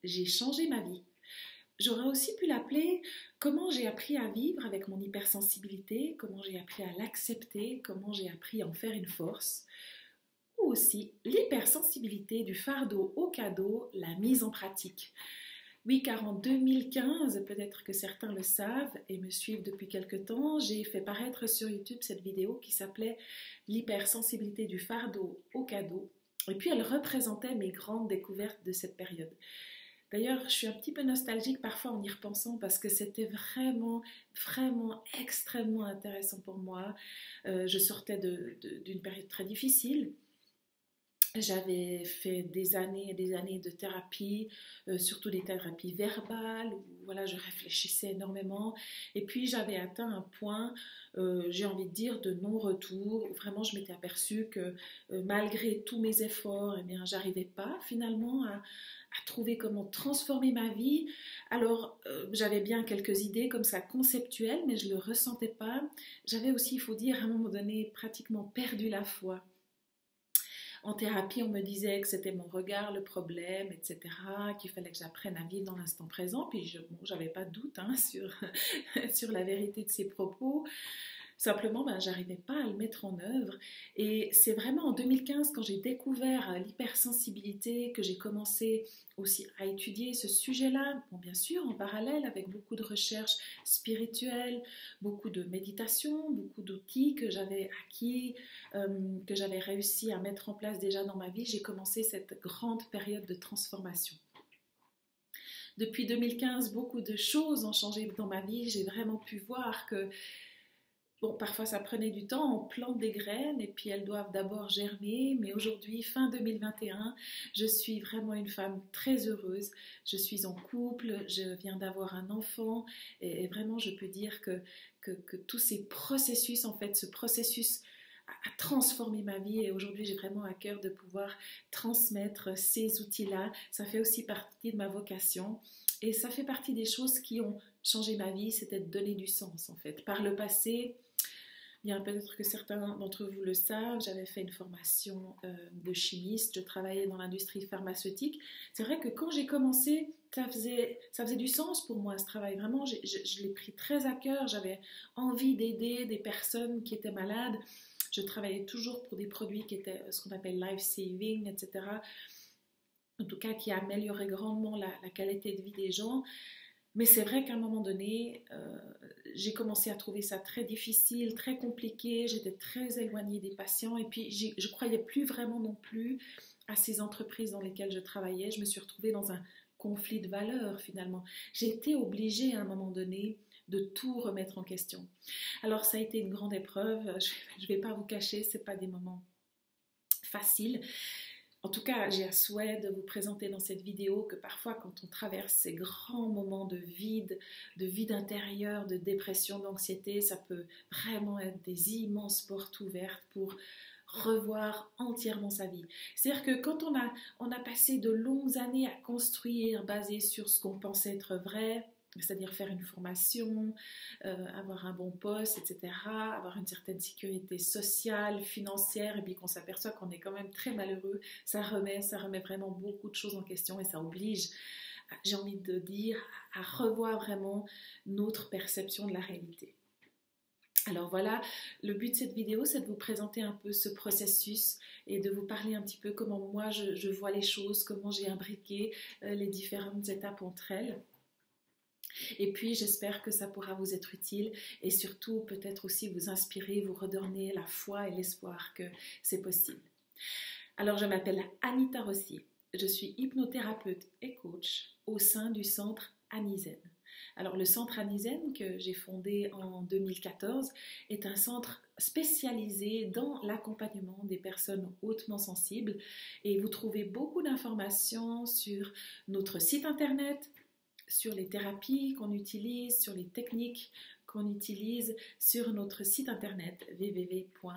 j'ai changé ma vie. J'aurais aussi pu l'appeler comment j'ai appris à vivre avec mon hypersensibilité, comment j'ai appris à l'accepter, comment j'ai appris à en faire une force, ou aussi l'hypersensibilité du fardeau au cadeau, la mise en pratique. Oui, car en 2015, peut-être que certains le savent et me suivent depuis quelque temps, j'ai fait paraître sur YouTube cette vidéo qui s'appelait l'hypersensibilité du fardeau au cadeau. Et puis elle représentait mes grandes découvertes de cette période. D'ailleurs, je suis un petit peu nostalgique parfois en y repensant parce que c'était vraiment extrêmement intéressant pour moi. Je sortais d'une période très difficile. J'avais fait des années et des années de thérapie, surtout des thérapies verbales, où voilà, je réfléchissais énormément. Et puis j'avais atteint un point, j'ai envie de dire, de non-retour. Vraiment, je m'étais aperçue que malgré tous mes efforts, eh bien, j'arrivais pas finalement à trouver comment transformer ma vie. Alors, j'avais bien quelques idées comme ça conceptuelles, mais je ne le ressentais pas. J'avais aussi, il faut dire, à un moment donné, pratiquement perdu la foi. En thérapie, on me disait que c'était mon regard le problème, etc., qu'il fallait que j'apprenne à vivre dans l'instant présent. Puis, j'avais pas de doute sur la vérité de ces propos. Simplement, j'arrivais pas à le mettre en œuvre. Et c'est vraiment en 2015, quand j'ai découvert l'hypersensibilité, que j'ai commencé aussi à étudier ce sujet-là. Bon, bien sûr, en parallèle, avec beaucoup de recherches spirituelles, beaucoup de méditation, beaucoup d'outils que j'avais acquis, que j'avais réussi à mettre en place déjà dans ma vie, j'ai commencé cette grande période de transformation. Depuis 2015, beaucoup de choses ont changé dans ma vie. J'ai vraiment pu voir que bon, parfois ça prenait du temps, on plante des graines et puis elles doivent d'abord germer, mais aujourd'hui, fin 2021, je suis vraiment une femme très heureuse, je suis en couple, je viens d'avoir un enfant et vraiment je peux dire que tous ces processus, en fait, ce processus a transformé ma vie et aujourd'hui j'ai vraiment à cœur de pouvoir transmettre ces outils-là. Ça fait aussi partie de ma vocation et ça fait partie des choses qui ont changé ma vie, c'était de donner du sens en fait. Par le passé, bien, peut-être que certains d'entre vous le savent, j'avais fait une formation de chimiste, je travaillais dans l'industrie pharmaceutique. C'est vrai que quand j'ai commencé, ça faisait du sens pour moi ce travail. Vraiment, je l'ai pris très à cœur, j'avais envie d'aider des personnes qui étaient malades. Je travaillais toujours pour des produits qui étaient ce qu'on appelle life-saving, etc. En tout cas, qui amélioraient grandement la qualité de vie des gens. Mais c'est vrai qu'à un moment donné, j'ai commencé à trouver ça très difficile, très compliqué, j'étais très éloignée des patients et puis je ne croyais plus vraiment non plus à ces entreprises dans lesquelles je travaillais. Je me suis retrouvée dans un conflit de valeurs finalement. J'ai été obligée à un moment donné de tout remettre en question. Alors ça a été une grande épreuve, je ne vais pas vous cacher, ce n'est pas des moments faciles. En tout cas, j'ai un souhait de vous présenter dans cette vidéo que parfois quand on traverse ces grands moments de vide intérieur, de dépression, d'anxiété, ça peut vraiment être des immenses portes ouvertes pour revoir entièrement sa vie. C'est-à-dire que quand on a passé de longues années à construire basé sur ce qu'on pensait être vrai, c'est-à-dire faire une formation, avoir un bon poste, etc., avoir une certaine sécurité sociale, financière, et puis qu'on s'aperçoit qu'on est quand même très malheureux, ça remet vraiment beaucoup de choses en question et ça oblige, j'ai envie de dire, à revoir vraiment notre perception de la réalité. Alors voilà, le but de cette vidéo, c'est de vous présenter un peu ce processus et de vous parler un petit peu comment moi je vois les choses, comment j'ai imbriqué les différentes étapes entre elles. Et puis j'espère que ça pourra vous être utile et surtout peut-être aussi vous inspirer, vous redonner la foi et l'espoir que c'est possible. Alors je m'appelle Anita Rossier, je suis hypnothérapeute et coach au sein du centre Anizen. Alors le centre Anizen que j'ai fondé en 2014 est un centre spécialisé dans l'accompagnement des personnes hautement sensibles et vous trouvez beaucoup d'informations sur notre site internet, sur les thérapies qu'on utilise, sur les techniques qu'on utilise sur notre site internet www.anizen.ch.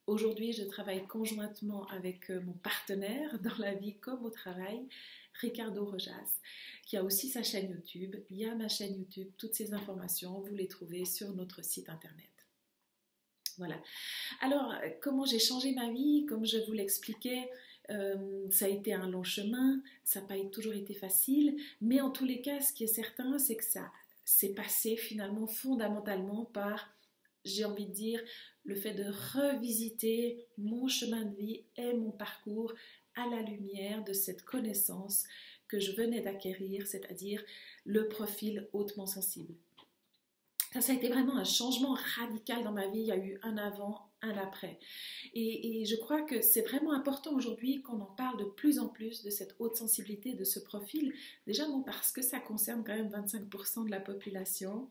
Aujourd'hui, je travaille conjointement avec mon partenaire dans la vie comme au travail, Ricardo Rojas, qui a aussi sa chaîne YouTube. Il y a ma chaîne YouTube, toutes ces informations, vous les trouvez sur notre site internet. Voilà. Alors, comment j'ai changé ma vie? Comme je vous l'expliquais, Ça a été un long chemin, ça n'a pas toujours été facile, mais en tous les cas, ce qui est certain, c'est que ça s'est passé finalement fondamentalement par, j'ai envie de dire, le fait de revisiter mon chemin de vie et mon parcours à la lumière de cette connaissance que je venais d'acquérir, c'est-à-dire le profil hautement sensible. Ça a été vraiment un changement radical dans ma vie. Il y a eu un avant, un après. Et je crois que c'est vraiment important aujourd'hui qu'on en parle de plus en plus de cette haute sensibilité, de ce profil. Déjà, non, parce que ça concerne quand même 25% de la population.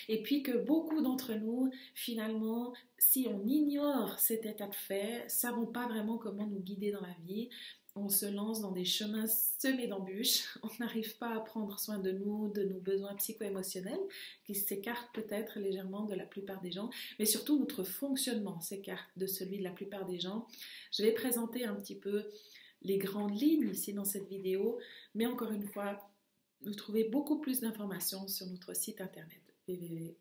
Et puis que beaucoup d'entre nous, finalement, si on ignore cet état de fait, ne savons pas vraiment comment nous guider dans la vie. On se lance dans des chemins semés d'embûches, on n'arrive pas à prendre soin de nous, de nos besoins psycho-émotionnels, qui s'écartent peut-être légèrement de la plupart des gens, mais surtout notre fonctionnement s'écarte de celui de la plupart des gens. Je vais présenter un petit peu les grandes lignes ici dans cette vidéo, mais encore une fois, vous trouvez beaucoup plus d'informations sur notre site internet www.anisen.ch.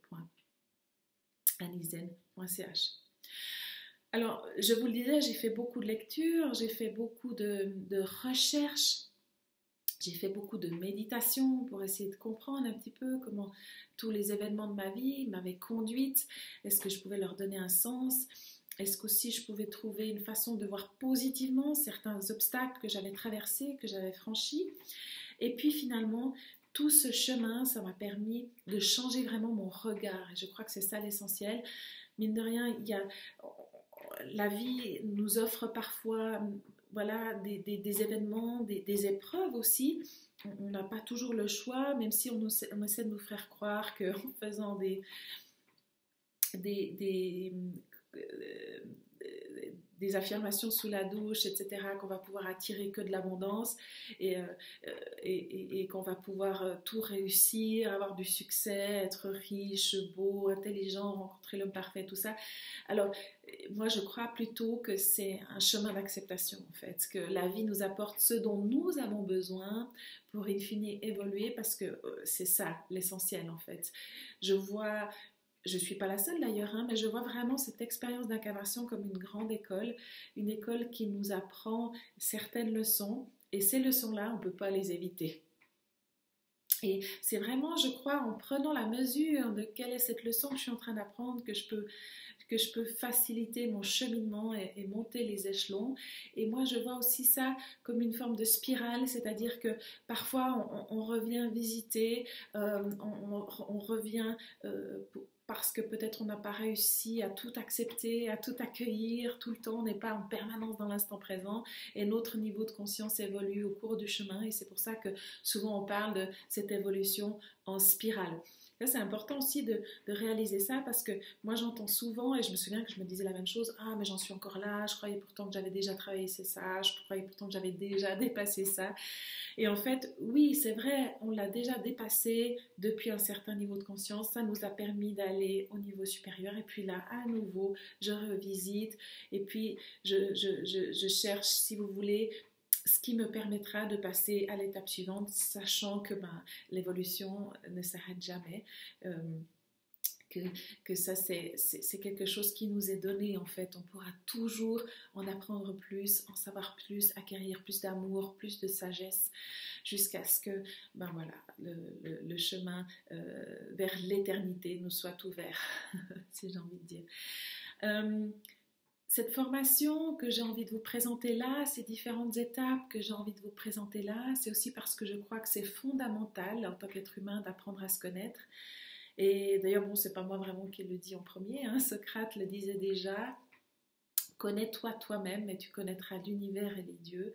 Alors, je vous le disais, j'ai fait beaucoup de lectures, j'ai fait beaucoup de recherches, j'ai fait beaucoup de méditation pour essayer de comprendre un petit peu comment tous les événements de ma vie m'avaient conduite. Est-ce que je pouvais leur donner un sens? Est-ce qu'aussi je pouvais trouver une façon de voir positivement certains obstacles que j'avais traversés, que j'avais franchis? Et puis finalement, tout ce chemin, ça m'a permis de changer vraiment mon regard. Et je crois que c'est ça l'essentiel. Mine de rien, la vie nous offre parfois voilà, des événements, des épreuves aussi. On n'a pas toujours le choix, même si on essaie de nous faire croire qu'en faisant des affirmations sous la douche, etc., qu'on va pouvoir attirer que de l'abondance et qu'on va pouvoir tout réussir, avoir du succès, être riche, beau, intelligent, rencontrer l'homme parfait, tout ça. Alors, moi, je crois plutôt que c'est un chemin d'acceptation, en fait, que la vie nous apporte ce dont nous avons besoin pour, in fine, évoluer, parce que c'est ça, l'essentiel, en fait. Je ne suis pas la seule d'ailleurs, mais je vois vraiment cette expérience d'incarnation comme une grande école, une école qui nous apprend certaines leçons, et ces leçons-là, on ne peut pas les éviter. Et c'est vraiment, je crois, en prenant la mesure de quelle est cette leçon que je suis en train d'apprendre, que je peux faciliter mon cheminement et monter les échelons. Et moi, je vois aussi ça comme une forme de spirale, c'est-à-dire que parfois, on revient visiter, on revient parce que peut-être on n'a pas réussi à tout accepter, à tout accueillir tout le temps, on n'est pas en permanence dans l'instant présent, et notre niveau de conscience évolue au cours du chemin, et c'est pour ça que souvent on parle de cette évolution en spirale. Là, c'est important aussi de réaliser ça, parce que moi j'entends souvent, et je me souviens que je me disais la même chose, ah mais j'en suis encore là, je croyais pourtant que j'avais déjà travaillé ça, je croyais pourtant que j'avais déjà dépassé ça. Et en fait, oui, c'est vrai, on l'a déjà dépassé depuis un certain niveau de conscience, ça nous a permis d'aller au niveau supérieur, et puis là, à nouveau, je revisite, et puis je cherche, si vous voulez, ce qui me permettra de passer à l'étape suivante, sachant que l'évolution ne s'arrête jamais. Que ça c'est quelque chose qui nous est donné, en fait. On pourra toujours en apprendre plus, en savoir plus, acquérir plus d'amour, plus de sagesse, jusqu'à ce que voilà, le chemin vers l'éternité nous soit ouvert, si j'ai envie de dire. Cette formation que j'ai envie de vous présenter là, ces différentes étapes que j'ai envie de vous présenter là, c'est aussi parce que je crois que c'est fondamental en tant qu'être humain d'apprendre à se connaître. Et d'ailleurs, bon, c'est pas moi vraiment qui le dis en premier, hein, Socrate le disait déjà, connais-toi toi-même et tu connaîtras l'univers et les dieux.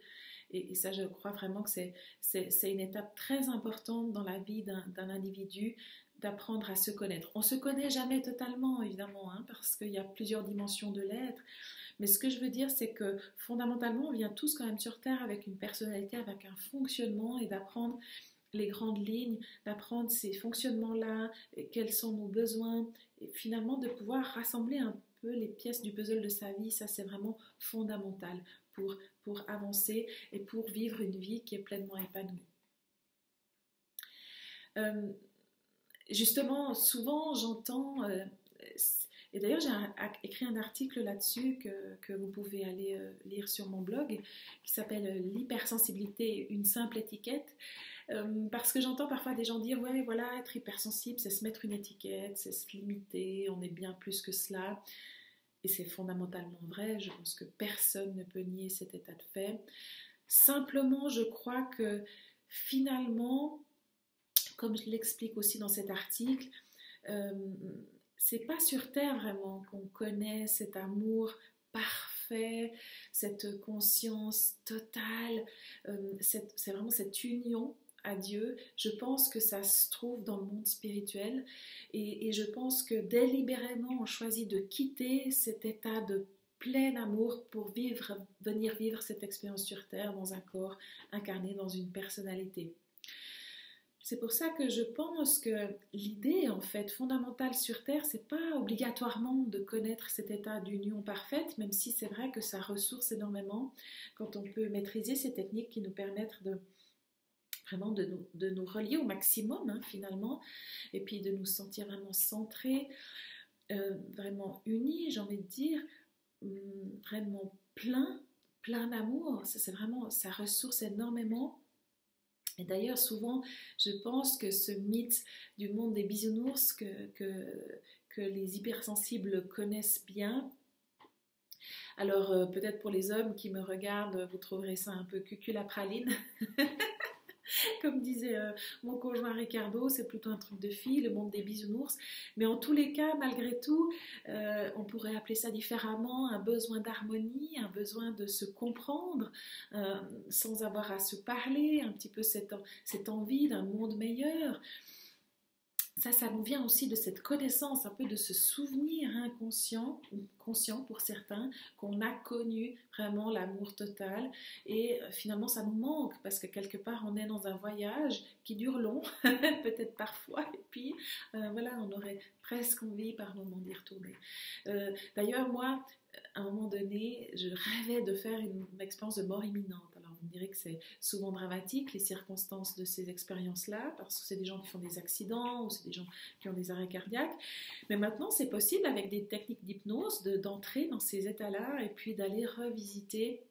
Et ça, je crois vraiment que c'est une étape très importante dans la vie d'un individu, d'apprendre à se connaître. On ne se connaît jamais totalement, évidemment, hein, parce qu'il y a plusieurs dimensions de l'être. Mais ce que je veux dire, c'est que fondamentalement, on vient tous quand même sur Terre avec une personnalité, avec un fonctionnement, et d'apprendre les grandes lignes, d'apprendre ces fonctionnements-là, quels sont nos besoins, et finalement de pouvoir rassembler un peu les pièces du puzzle de sa vie. Ça, c'est vraiment fondamental pour avancer et pour vivre une vie qui est pleinement épanouie. Justement, souvent j'entends Et d'ailleurs, j'ai écrit un article là-dessus que vous pouvez aller lire sur mon blog, qui s'appelle L'hypersensibilité, une simple étiquette. Parce que j'entends parfois des gens dire, ouais, voilà, être hypersensible, c'est se mettre une étiquette, c'est se limiter, on est bien plus que cela. Et c'est fondamentalement vrai, je pense que personne ne peut nier cet état de fait. Simplement, je crois que finalement, comme je l'explique aussi dans cet article, c'est pas sur Terre vraiment qu'on connaît cet amour parfait, cette conscience totale, c'est vraiment cette union à Dieu. Je pense que ça se trouve dans le monde spirituel et je pense que délibérément on choisit de quitter cet état de plein amour pour venir vivre cette expérience sur Terre dans un corps incarné dans une personnalité. C'est pour ça que je pense que l'idée en fait fondamentale sur Terre, c'est pas obligatoirement de connaître cet état d'union parfaite, même si c'est vrai que ça ressource énormément quand on peut maîtriser ces techniques qui nous permettent vraiment de nous relier au maximum finalement, et puis de nous sentir vraiment centrés, vraiment unis, j'ai envie de dire, vraiment plein d'amour. C'est vraiment, ça ressource énormément. Et d'ailleurs, souvent, je pense que ce mythe du monde des bisounours que les hypersensibles connaissent bien. Alors, peut-être pour les hommes qui me regardent, vous trouverez ça un peu cuculapraline. Comme disait mon conjoint Ricardo, c'est plutôt un truc de fille, le monde des bisounours. Mais en tous les cas, malgré tout, on pourrait appeler ça différemment, un besoin d'harmonie, un besoin de se comprendre, sans avoir à se parler, un petit peu cette envie d'un monde meilleur. Ça nous vient aussi de cette connaissance, un peu de ce souvenir inconscient, ou conscient pour certains, qu'on a connu vraiment l'amour total. Et finalement, ça nous manque parce que quelque part, on est dans un voyage qui dure long, peut-être parfois, et puis voilà, on aurait presque envie par moments d'y retourner. D'ailleurs, moi, à un moment donné, je rêvais de faire une expérience de mort imminente. Alors, vous me direz que c'est souvent dramatique, les circonstances de ces expériences-là, parce que c'est des gens qui font des accidents ou c'est des gens qui ont des arrêts cardiaques. Mais maintenant, c'est possible avec des techniques d'hypnose d'entrer dans ces états-là et puis d'aller revisiter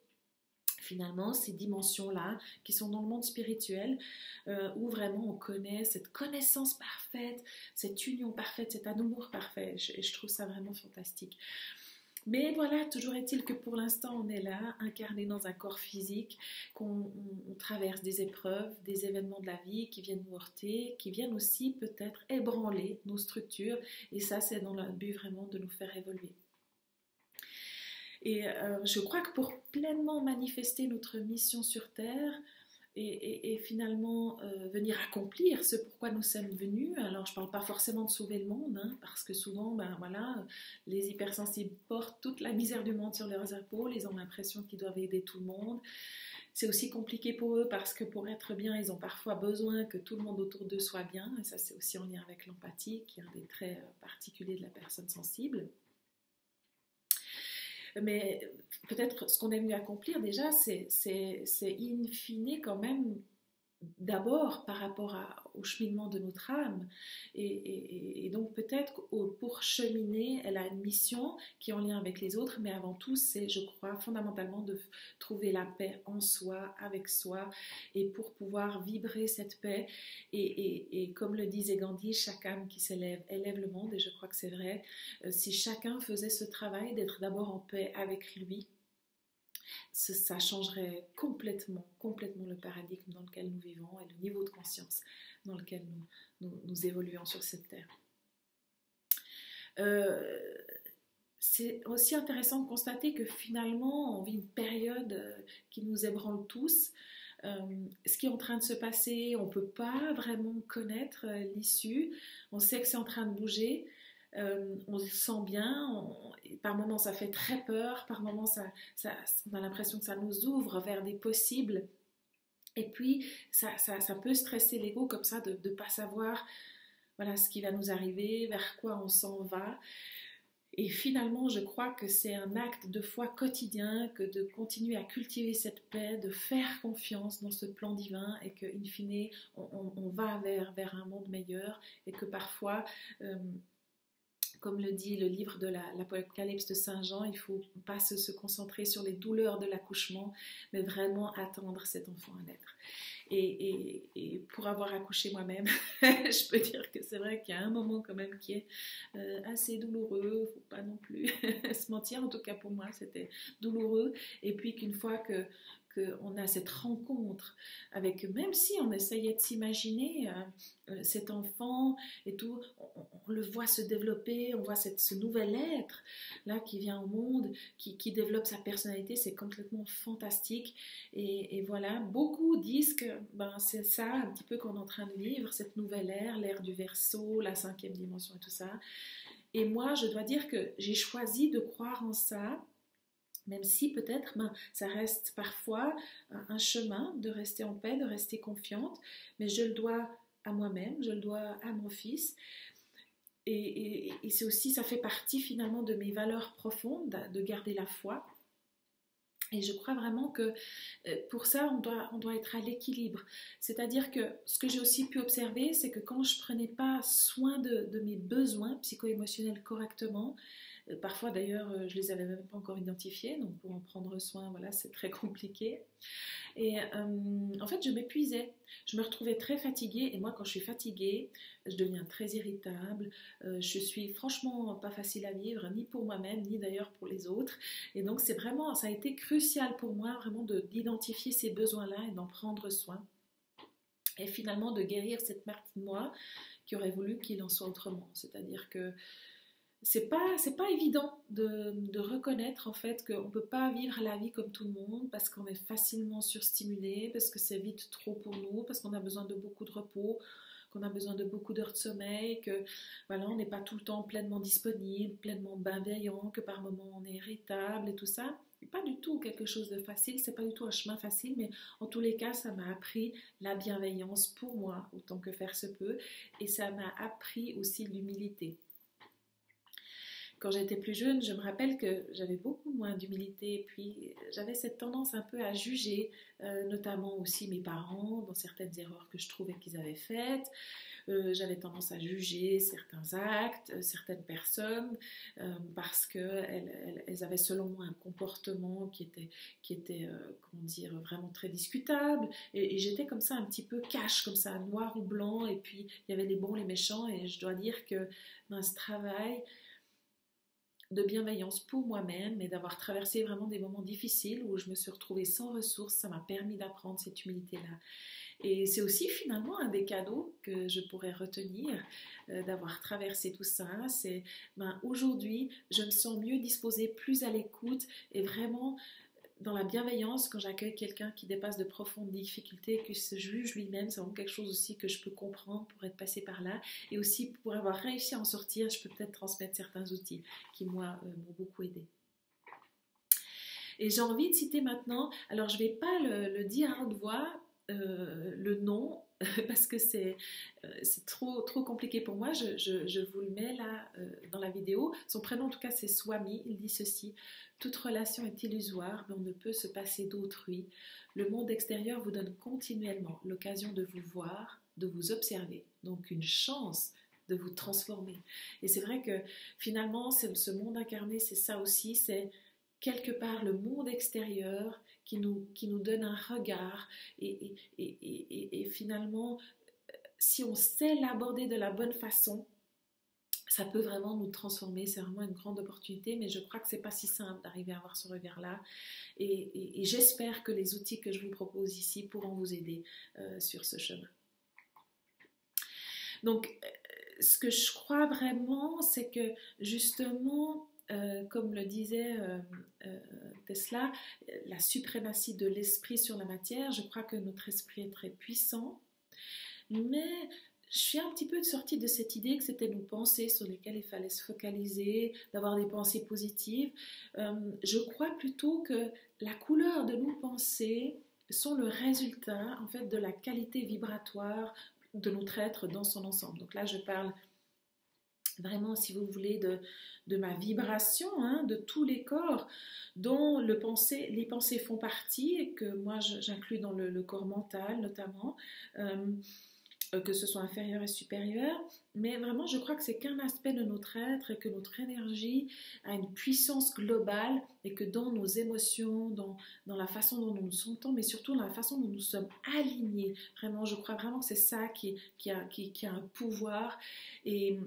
finalement ces dimensions-là qui sont dans le monde spirituel où vraiment on connaît cette connaissance parfaite, cette union parfaite, cet amour parfait. Et je trouve ça vraiment fantastique. Mais voilà, toujours est-il que pour l'instant on est là, incarné dans un corps physique, qu'on traverse des épreuves, des événements de la vie qui viennent nous heurter, qui viennent aussi peut-être ébranler nos structures, et ça c'est dans le but vraiment de nous faire évoluer. Et je crois que pour pleinement manifester notre mission sur Terre, et finalement venir accomplir ce pourquoi nous sommes venus. Alors je ne parle pas forcément de sauver le monde, parce que souvent voilà, les hypersensibles portent toute la misère du monde sur leurs épaules, ils ont l'impression qu'ils doivent aider tout le monde. C'est aussi compliqué pour eux parce que pour être bien, ils ont parfois besoin que tout le monde autour d'eux soit bien, et ça c'est aussi en lien avec l'empathie, qui est un des traits particuliers de la personne sensible. Mais peut-être ce qu'on est venu accomplir déjà, c'est in fine quand même d'abord par rapport au cheminement de notre âme. Et donc peut-être pour cheminer, elle a une mission qui est en lien avec les autres, mais avant tout, c'est, je crois, fondamentalement de trouver la paix en soi, avec soi, et pour pouvoir vibrer cette paix. Et comme le disait Gandhi, chaque âme qui s'élève élève le monde, et je crois que c'est vrai. Si chacun faisait ce travail d'être d'abord en paix avec lui, ça changerait complètement le paradigme dans lequel nous vivons et le niveau de conscience dans lequel nous évoluons sur cette terre. C'est aussi intéressant de constater que finalement on vit une période qui nous ébranle tous. Ce qui est en train de se passer, on ne peut pas vraiment connaître l'issue. On sait que c'est en train de bouger. On le sent bien, par moments ça fait très peur, par moments on a l'impression que ça nous ouvre vers des possibles, et puis ça peut stresser l'ego comme ça de ne pas savoir voilà, ce qui va nous arriver, vers quoi on s'en va. Et finalement, je crois que c'est un acte de foi quotidien que de continuer à cultiver cette paix, de faire confiance dans ce plan divin, et que, in fine, on va vers un monde meilleur, et que parfois Comme le dit le livre de l'Apocalypse de Saint Jean, il ne faut pas se concentrer sur les douleurs de l'accouchement, mais vraiment attendre cet enfant à naître. Et pour avoir accouché moi-même, je peux dire que c'est vrai qu'il y a un moment quand même qui est assez douloureux, il ne faut pas non plus se mentir, en tout cas pour moi c'était douloureux, et puis qu'une fois qu'on a cette rencontre avec, même si on essayait de s'imaginer cet enfant et tout, on le voit se développer, on voit ce nouvel être là qui vient au monde, qui développe sa personnalité, c'est complètement fantastique. Et voilà, beaucoup disent que c'est ça un petit peu qu'on est en train de vivre, cette nouvelle ère, l'ère du Verseau, la 5e dimension et tout ça. Et moi, je dois dire que j'ai choisi de croire en ça, même si peut-être ça reste parfois un chemin de rester en paix, de rester confiante, mais je le dois à moi-même, je le dois à mon fils. Et c'est aussi, ça fait partie finalement de mes valeurs profondes, de garder la foi. Et je crois vraiment que pour ça, on doit être à l'équilibre. C'est-à-dire que ce que j'ai aussi pu observer, c'est que quand je ne prenais pas soin de mes besoins psycho-émotionnels correctement, parfois d'ailleurs, je ne les avais même pas encore identifiés, donc pour en prendre soin, voilà, c'est très compliqué. Et en fait, je m'épuisais, je me retrouvais très fatiguée, et moi quand je suis fatiguée, je deviens très irritable, je suis franchement pas facile à vivre, ni pour moi-même, ni d'ailleurs pour les autres, et donc c'est vraiment, ça a été crucial pour moi vraiment d'identifier ces besoins-là et d'en prendre soin, et finalement de guérir cette partie de moi qui aurait voulu qu'il en soit autrement, c'est-à-dire que c'est pas évident de reconnaître en fait qu'on ne peut pas vivre la vie comme tout le monde parce qu'on est facilement surstimulé, parce que c'est vite trop pour nous, parce qu'on a besoin de beaucoup de repos, qu'on a besoin de beaucoup d'heures de sommeil, que voilà, on n'est pas tout le temps pleinement disponible, pleinement bienveillant, que par moments on est irritable et tout ça. C'est pas du tout quelque chose de facile, c'est pas du tout un chemin facile, mais en tous les cas, ça m'a appris la bienveillance pour moi, autant que faire se peut, et ça m'a appris aussi l'humilité. Quand j'étais plus jeune, je me rappelle que j'avais beaucoup moins d'humilité et puis j'avais cette tendance un peu à juger, notamment aussi mes parents dans certaines erreurs que je trouvais qu'ils avaient faites. J'avais tendance à juger certains actes, certaines personnes, parce qu'elles avaient selon moi un comportement qui était comment dire, vraiment très discutable. Et j'étais comme ça un petit peu cash, comme ça, noir ou blanc, et puis il y avait les bons, les méchants, et je dois dire que dans ce travail de bienveillance pour moi-même et d'avoir traversé vraiment des moments difficiles où je me suis retrouvée sans ressources, ça m'a permis d'apprendre cette humilité-là. Et c'est aussi finalement un des cadeaux que je pourrais retenir d'avoir traversé tout ça. C'est aujourd'hui, je me sens mieux disposée, plus à l'écoute et vraiment dans la bienveillance quand j'accueille quelqu'un qui dépasse de profondes difficultés, qui se juge lui-même. C'est vraiment quelque chose aussi que je peux comprendre pour être passée par là. Et aussi pour avoir réussi à en sortir, je peux peut-être transmettre certains outils qui, moi, m'ont beaucoup aidé. Et j'ai envie de citer maintenant, alors je ne vais pas le dire à haute voix, le nom, parce que c'est trop compliqué pour moi. Je vous le mets là dans la vidéo. Son prénom en tout cas c'est Swami. Il dit ceci: toute relation est illusoire, mais on ne peut se passer d'autrui. Le monde extérieur vous donne continuellement l'occasion de vous voir, de vous observer, donc une chance de vous transformer. Et c'est vrai que finalement ce monde incarné, c'est ça aussi, c'est quelque part le monde extérieur qui nous donne un regard et finalement, si on sait l'aborder de la bonne façon, ça peut vraiment nous transformer. C'est vraiment une grande opportunité, mais je crois que c'est pas si simple d'arriver à avoir ce regard-là. Et j'espère que les outils que je vous propose ici pourront vous aider sur ce chemin. Donc, ce que je crois vraiment, c'est que justement, comme le disait Tesla, la suprématie de l'esprit sur la matière, je crois que notre esprit est très puissant, mais je suis un petit peu sortie de cette idée que c'était nos pensées sur lesquelles il fallait se focaliser, d'avoir des pensées positives. Je crois plutôt que la couleur de nos pensées sont le résultat en fait de la qualité vibratoire de notre être dans son ensemble. Donc là, je parle vraiment, si vous voulez, de ma vibration, hein, de tous les corps dont les pensées font partie et que moi j'inclus dans le corps mental notamment. que ce soit inférieur et supérieur, mais vraiment je crois que c'est qu'un aspect de notre être et que notre énergie a une puissance globale et que dans nos émotions, dans la façon dont nous nous sentons, mais surtout dans la façon dont nous sommes alignés, vraiment je crois vraiment que c'est ça qui a un pouvoir. Et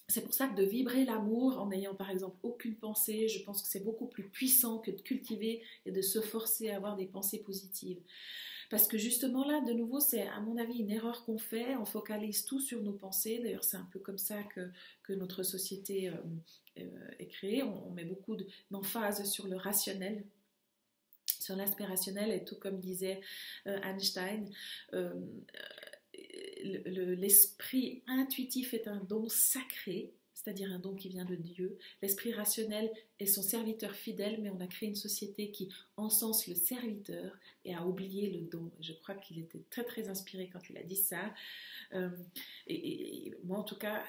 c'est pour ça que de vibrer l'amour en n'ayant par exemple aucune pensée, je pense que c'est beaucoup plus puissant que de cultiver et de se forcer à avoir des pensées positives. Parce que justement là, de nouveau, c'est à mon avis une erreur qu'on fait. On focalise tout sur nos pensées. D'ailleurs, c'est un peu comme ça que notre société est créée. On met beaucoup d'emphase sur le rationnel, sur l'aspect rationnel. Et tout comme disait Einstein, l'esprit intuitif est un don sacré, c'est-à-dire un don qui vient de Dieu. L'esprit rationnel est son serviteur fidèle, mais on a créé une société qui encense le serviteur et a oublié le don. Je crois qu'il était très très inspiré quand il a dit ça. Et moi en tout cas,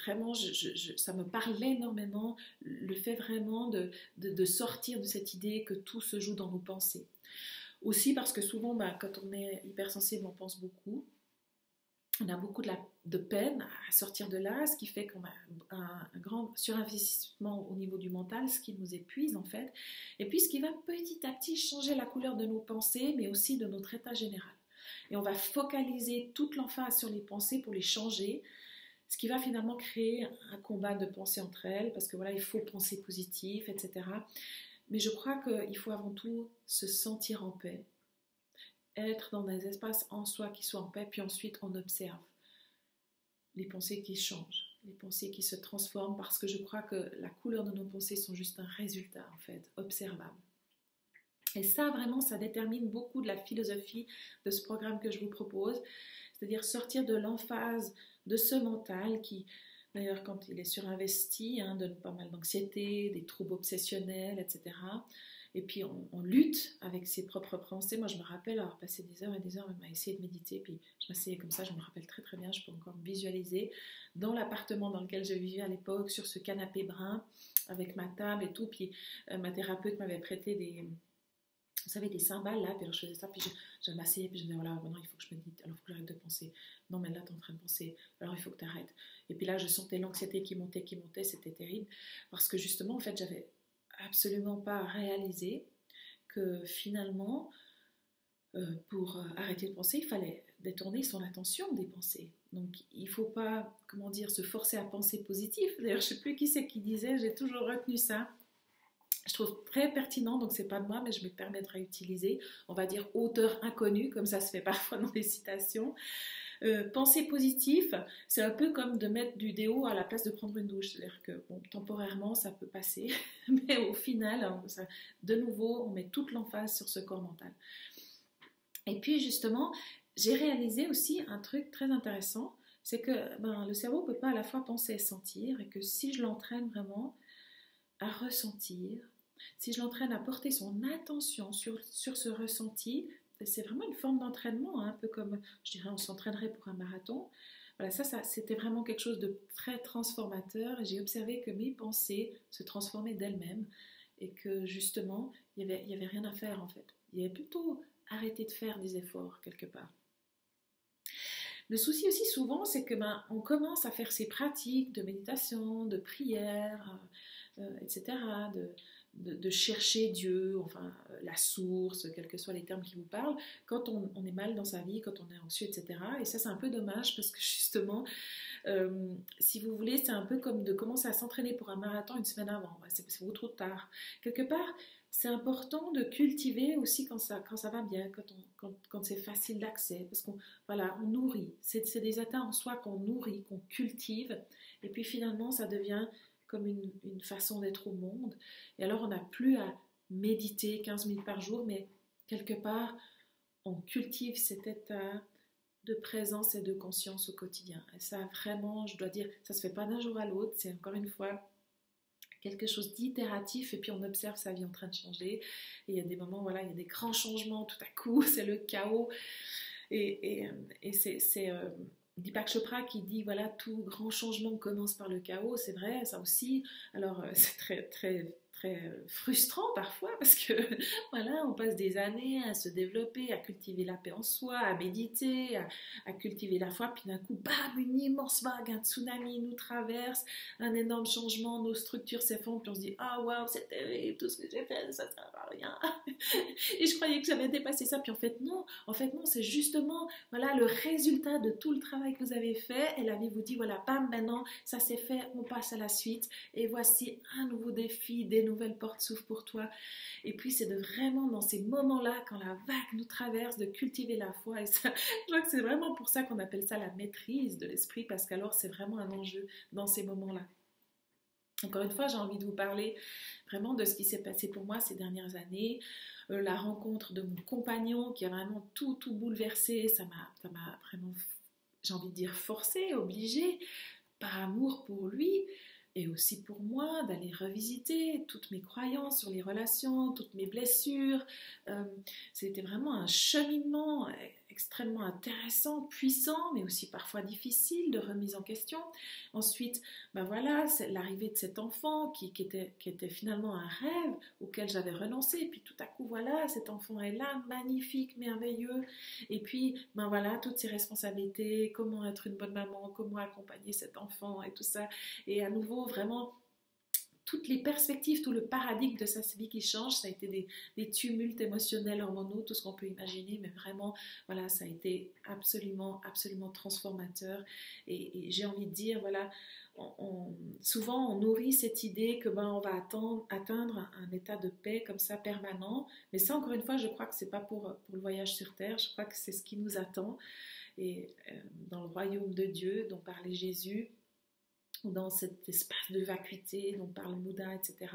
vraiment, ça me parle énormément, le fait vraiment de sortir de cette idée que tout se joue dans nos pensées. Aussi parce que souvent, quand on est hypersensible, on pense beaucoup. On a beaucoup de peine à sortir de là, ce qui fait qu'on a un grand surinvestissement au niveau du mental, ce qui nous épuise en fait, et puis ce qui va petit à petit changer la couleur de nos pensées, mais aussi de notre état général. Et on va focaliser toute l'emphase sur les pensées pour les changer, ce qui va finalement créer un combat de pensées entre elles, parce que voilà, il faut penser positif, etc. Mais je crois qu'il faut avant tout se sentir en paix, être dans des espaces en soi qui soient en paix, puis ensuite on observe les pensées qui changent, les pensées qui se transforment, parce que je crois que la couleur de nos pensées sont juste un résultat en fait, observable. Et ça vraiment, ça détermine beaucoup de la philosophie de ce programme que je vous propose, c'est-à-dire sortir de l'emphase de ce mental qui, d'ailleurs quand il est surinvesti, donne pas mal d'anxiété, des troubles obsessionnels, etc. Et puis on lutte avec ses propres pensées. Moi je me rappelle avoir passé des heures et des heures à essayer de méditer, puis je m'asseyais comme ça, je me rappelle très très bien, je peux encore me visualiser dans l'appartement dans lequel je vivais à l'époque, sur ce canapé brun, avec ma table et tout, puis ma thérapeute m'avait prêté vous savez, des cymbales là, puis alors je faisais ça, puis je m'asseyais, puis je me disais, voilà, maintenant il faut que je médite, alors il faut que j'arrête de penser. Non, mais là, tu es en train de penser, alors il faut que tu arrêtes. Et puis là, je sentais l'anxiété qui montait, c'était terrible, parce que justement, en fait, j'avais absolument pas réalisé que finalement, pour arrêter de penser, il fallait détourner son attention des pensées. Donc, il ne faut pas, comment dire, se forcer à penser positif. D'ailleurs, je ne sais plus qui c'est qui disait, j'ai toujours retenu ça. Je trouve très pertinent, donc c'est pas de moi, mais je me permettrai d'utiliser, on va dire auteur inconnu, comme ça se fait parfois dans les citations. Penser positif, c'est un peu comme de mettre du déo à la place de prendre une douche. C'est-à-dire que bon, temporairement, ça peut passer, mais au final, de nouveau, on met toute l'emphase sur ce corps mental. Et puis justement, j'ai réalisé aussi un truc très intéressant, c'est que le cerveau ne peut pas à la fois penser et sentir, et que si je l'entraîne vraiment à ressentir, si je l'entraîne à porter son attention sur ce ressenti, c'est vraiment une forme d'entraînement, un peu comme, je dirais, on s'entraînerait pour un marathon. Voilà, ça c'était vraiment quelque chose de très transformateur. J'ai observé que mes pensées se transformaient d'elles-mêmes et que justement, il y avait rien à faire en fait. Il y avait plutôt arrêter de faire des efforts quelque part. Le souci aussi souvent, c'est que on commence à faire ces pratiques de méditation, de prière, etc., de chercher Dieu, enfin la source, quels que soient les termes qui vous parlent, quand on est mal dans sa vie, quand on est anxieux, etc. Et ça, c'est un peu dommage parce que justement, si vous voulez, c'est un peu comme de commencer à s'entraîner pour un marathon une semaine avant. C'est beaucoup trop tard. Quelque part, c'est important de cultiver aussi quand ça va bien, quand c'est facile d'accès, parce qu'on on nourrit. C'est des états en soi qu'on nourrit, qu'on cultive, et puis finalement, ça devient comme une façon d'être au monde. Et alors, on n'a plus à méditer 15 minutes par jour, mais quelque part, on cultive cet état de présence et de conscience au quotidien. Et ça, vraiment, je dois dire, ça ne se fait pas d'un jour à l'autre, c'est encore une fois quelque chose d'itératif, et puis on observe sa vie en train de changer. Et il y a des moments, il y a des grands changements, tout à coup, c'est le chaos. Et c'est Deepak Chopra qui dit, tout grand changement commence par le chaos, c'est vrai, ça aussi. Alors, c'est très, très, très frustrant parfois parce que voilà, on passe des années à se développer, à cultiver la paix en soi, à méditer, à cultiver la foi, puis d'un coup, bam, une immense vague, un tsunami nous traverse, un énorme changement, nos structures s'effondrent, puis on se dit ah waouh, c'est terrible, tout ce que j'ai fait, ça sert à rien. Et je croyais que j'avais dépassé ça, puis en fait non, c'est justement voilà le résultat de tout le travail que vous avez fait, et la vie vous dit voilà, bam, maintenant ça c'est fait, on passe à la suite, et voici un nouveau défi, des nouvelles portes s'ouvrent pour toi. Et puis c'est de vraiment dans ces moments-là, quand la vague nous traverse, de cultiver la foi, et ça, je crois que c'est vraiment pour ça qu'on appelle ça la maîtrise de l'esprit, parce qu'alors c'est vraiment un enjeu dans ces moments-là. Encore une fois, j'ai envie de vous parler vraiment de ce qui s'est passé pour moi ces dernières années, la rencontre de mon compagnon qui a vraiment tout bouleversé, ça m'a vraiment, j'ai envie de dire, forcé, obligé, par amour pour lui et aussi pour moi, d'aller revisiter toutes mes croyances sur les relations, toutes mes blessures. C'était vraiment un cheminement extrêmement intéressant, puissant, mais aussi parfois difficile, de remise en question. Ensuite, ben voilà, c'est l'arrivée de cet enfant qui était finalement un rêve auquel j'avais renoncé. Et puis tout à coup, voilà, cet enfant est là, magnifique, merveilleux. Et puis, ben voilà, toutes ces responsabilités, comment être une bonne maman, comment accompagner cet enfant et tout ça. Et à nouveau, vraiment, toutes les perspectives, tout le paradigme de sa vie qui change, ça a été des tumultes émotionnels, hormonaux, tout ce qu'on peut imaginer, mais vraiment, voilà, ça a été absolument transformateur. Et j'ai envie de dire, voilà, souvent on nourrit cette idée que on va atteindre un état de paix comme ça permanent, mais ça, encore une fois, je crois que c'est pas pour le voyage sur Terre, je crois que c'est ce qui nous attend. Et dans le royaume de Dieu dont parlait Jésus, dans cet espace de vacuité dont parle Bouddha, etc.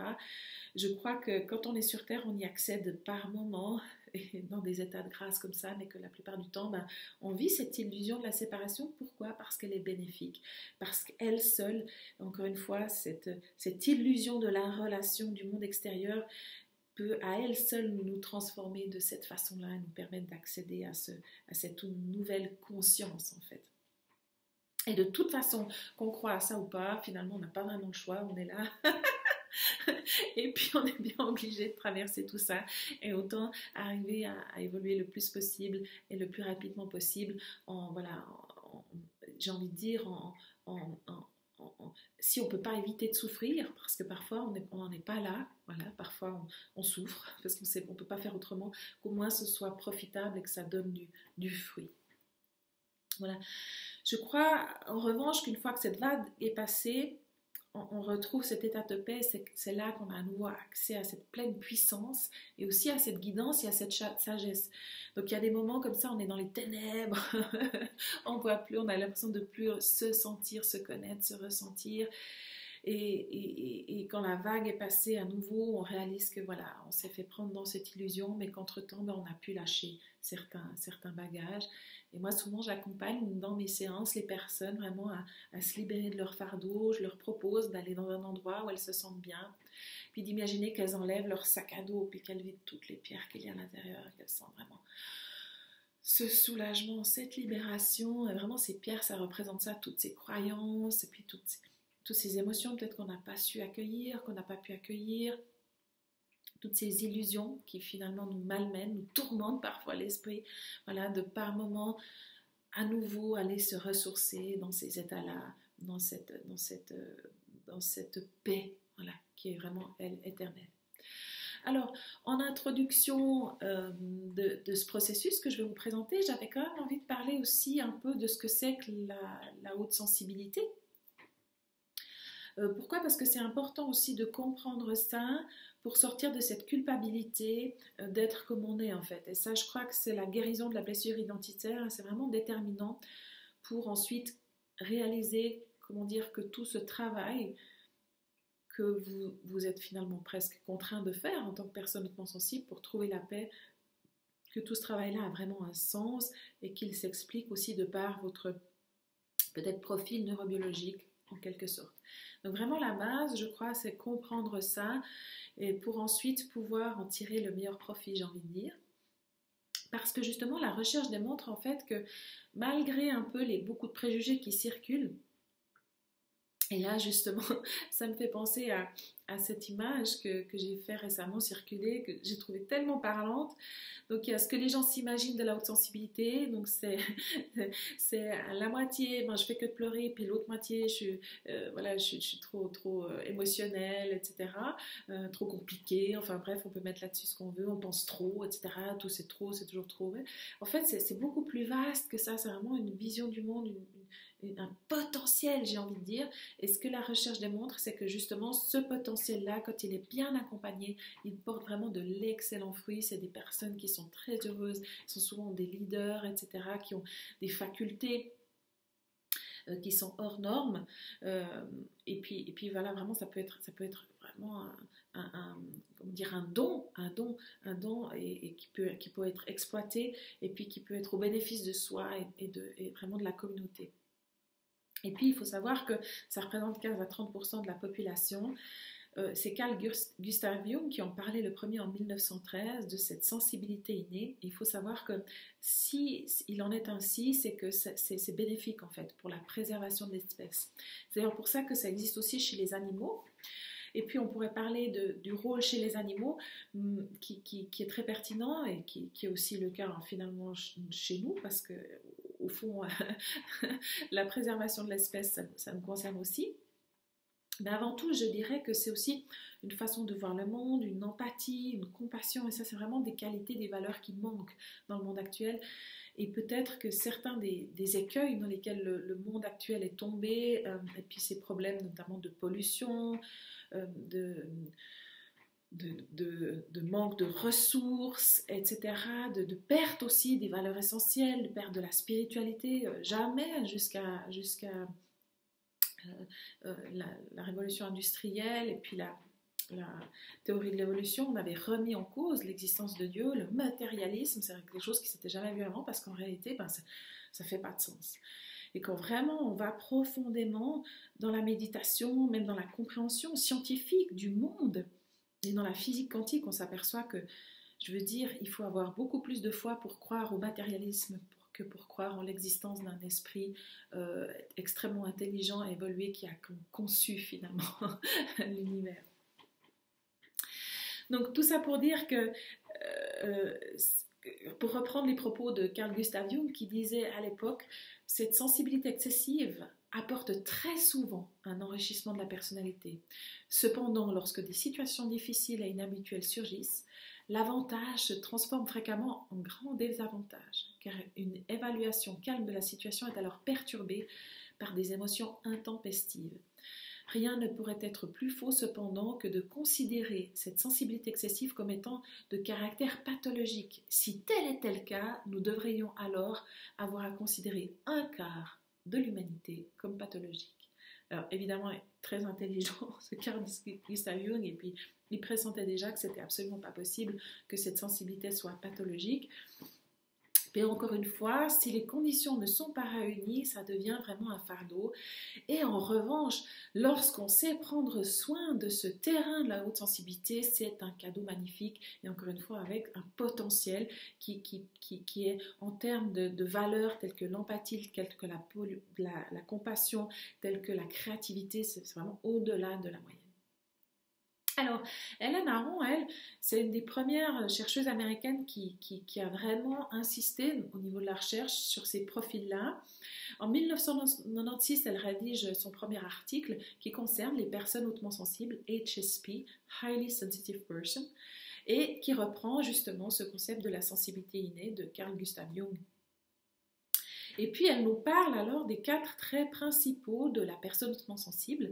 Je crois que quand on est sur Terre, on y accède par moments, et dans des états de grâce comme ça, mais que la plupart du temps, on vit cette illusion de la séparation. Pourquoi ? Parce qu'elle est bénéfique. Parce qu'elle seule, encore une fois, cette illusion de la relation du monde extérieur peut à elle seule nous transformer de cette façon-là et nous permettre d'accéder à cette nouvelle conscience, en fait. Et de toute façon, qu'on croit à ça ou pas, finalement, on n'a pas vraiment le choix, on est là. Et puis, on est bien obligé de traverser tout ça. Et autant arriver à évoluer le plus possible et le plus rapidement possible j'ai envie de dire, si on ne peut pas éviter de souffrir, parce que parfois on n'en est pas là, voilà, parfois on souffre, parce qu'on ne peut pas faire autrement, qu'au moins ce soit profitable et que ça donne du fruit. Voilà. Je crois en revanche qu'une fois que cette vague est passée, on retrouve cet état de paix, c'est là qu'on a à nouveau accès à cette pleine puissance et aussi à cette guidance et à cette sagesse. Donc il y a des moments comme ça, on est dans les ténèbres, on ne voit plus, on a l'impression de plus se sentir, se connaître, se ressentir. Et quand la vague est passée à nouveau, on réalise que voilà, on s'est fait prendre dans cette illusion, mais qu'entre-temps, on a pu lâcher certains bagages. Et moi, souvent, j'accompagne dans mes séances les personnes vraiment à se libérer de leur fardeau. Je leur propose d'aller dans un endroit où elles se sentent bien, puis d'imaginer qu'elles enlèvent leur sac à dos, puis qu'elles vident toutes les pierres qu'il y a à l'intérieur, qu'elles sentent vraiment ce soulagement, cette libération. Et vraiment, ces pierres, ça représente ça, toutes ces croyances, et puis toutes ces émotions peut-être qu'on n'a pas su accueillir, qu'on n'a pas pu accueillir, toutes ces illusions qui finalement nous malmènent, nous tourmentent parfois l'esprit, voilà, de par moments à nouveau aller se ressourcer dans ces états-là, dans cette paix, voilà, qui est vraiment, elle, éternelle. Alors, en introduction de ce processus que je vais vous présenter, j'avais quand même envie de parler aussi un peu de ce que c'est que la haute sensibilité. Pourquoi ? Parce que c'est important aussi de comprendre ça pour sortir de cette culpabilité d'être comme on est en fait. Et ça, je crois que c'est la guérison de la blessure identitaire. C'est vraiment déterminant pour ensuite réaliser, comment dire, que tout ce travail que vous êtes finalement presque contraint de faire en tant que personne hautement sensible pour trouver la paix, que tout ce travail-là a vraiment un sens et qu'il s'explique aussi de par votre peut-être profil neurobiologique en quelque sorte. Donc vraiment la base, je crois, c'est comprendre ça et pour ensuite pouvoir en tirer le meilleur profit, j'ai envie de dire. Parce que justement, la recherche démontre en fait que malgré un peu beaucoup de préjugés qui circulent, Et là, justement, ça me fait penser à cette image que j'ai fait récemment circuler, que j'ai trouvée tellement parlante. Donc, il y a ce que les gens s'imaginent de la haute sensibilité. Donc, c'est à la moitié, ben, je fais que de pleurer, puis l'autre moitié, voilà, je suis trop émotionnelle, etc. Trop compliquée. Enfin, bref, on peut mettre là-dessus ce qu'on veut. On pense trop, etc. Tout c'est trop, c'est toujours trop. En fait, c'est beaucoup plus vaste que ça. C'est vraiment une vision du monde, un potentiel, j'ai envie de dire. Et ce que la recherche démontre, c'est que justement, ce potentiel-là, quand il est bien accompagné, il porte vraiment de l'excellents fruits. C'est des personnes qui sont très heureuses, sont souvent des leaders, etc., qui ont des facultés qui sont hors normes. Et puis voilà, vraiment, ça peut être vraiment comment dire, un don et qui peut être exploité et puis qui peut être au bénéfice de soi et vraiment de la communauté. Et puis, il faut savoir que ça représente 15 à 30% de la population. C'est Carl Gustav Jung qui en parlait le premier en 1913 de cette sensibilité innée. Il faut savoir que si il en est ainsi, c'est que c'est bénéfique en fait pour la préservation de l'espèce. C'est d'ailleurs pour ça que ça existe aussi chez les animaux. Et puis on pourrait parler du rôle chez les animaux qui est très pertinent et qui est aussi le cas finalement chez nous parce que au fond la préservation de l'espèce ça nous concerne aussi. Mais avant tout, je dirais que c'est aussi une façon de voir le monde, une empathie, une compassion, et ça c'est vraiment des qualités, des valeurs qui manquent dans le monde actuel. Et peut-être que certains des écueils dans lesquels le monde actuel est tombé, et puis ces problèmes notamment de pollution, de manque de ressources, etc., de perte aussi des valeurs essentielles, de perte de la spiritualité, jamais jusqu'à la révolution industrielle et puis la théorie de l'évolution, on avait remis en cause l'existence de Dieu, le matérialisme, c'est quelque chose qui ne s'était jamais vu avant parce qu'en réalité, ça ne fait pas de sens. Et quand vraiment on va profondément dans la méditation, même dans la compréhension scientifique du monde et dans la physique quantique, on s'aperçoit que, je veux dire, il faut avoir beaucoup plus de foi pour croire au matérialisme que pour croire en l'existence d'un esprit extrêmement intelligent et évolué qui a conçu finalement l'univers. Donc tout ça pour dire que, pour reprendre les propos de Carl Gustav Jung qui disait à l'époque, cette sensibilité excessive apporte très souvent un enrichissement de la personnalité. Cependant, lorsque des situations difficiles et inhabituelles surgissent, l'avantage se transforme fréquemment en grand désavantage, car une évaluation calme de la situation est alors perturbée par des émotions intempestives. Rien ne pourrait être plus faux cependant que de considérer cette sensibilité excessive comme étant de caractère pathologique. Si tel était le cas, nous devrions alors avoir à considérer un quart de l'humanité comme pathologique. Alors évidemment, très intelligent ce Carl Gustav Jung, et puis il pressentait déjà que c'était absolument pas possible que cette sensibilité soit pathologique. Mais encore une fois, si les conditions ne sont pas réunies, ça devient vraiment un fardeau. Et en revanche, lorsqu'on sait prendre soin de ce terrain de la haute sensibilité, c'est un cadeau magnifique. Et encore une fois, avec un potentiel qui est en termes de valeurs telles que l'empathie, telles que la compassion, telles que la créativité, c'est vraiment au-delà de la moyenne. Alors, Hélène Aron, elle, c'est une des premières chercheuses américaines qui a vraiment insisté au niveau de la recherche sur ces profils-là. En 1996, elle rédige son premier article qui concerne les personnes hautement sensibles, HSP, Highly Sensitive Person, et qui reprend justement ce concept de la sensibilité innée de Carl Gustav Jung. Et puis elle nous parle alors des 4 traits principaux de la personne hautement sensible.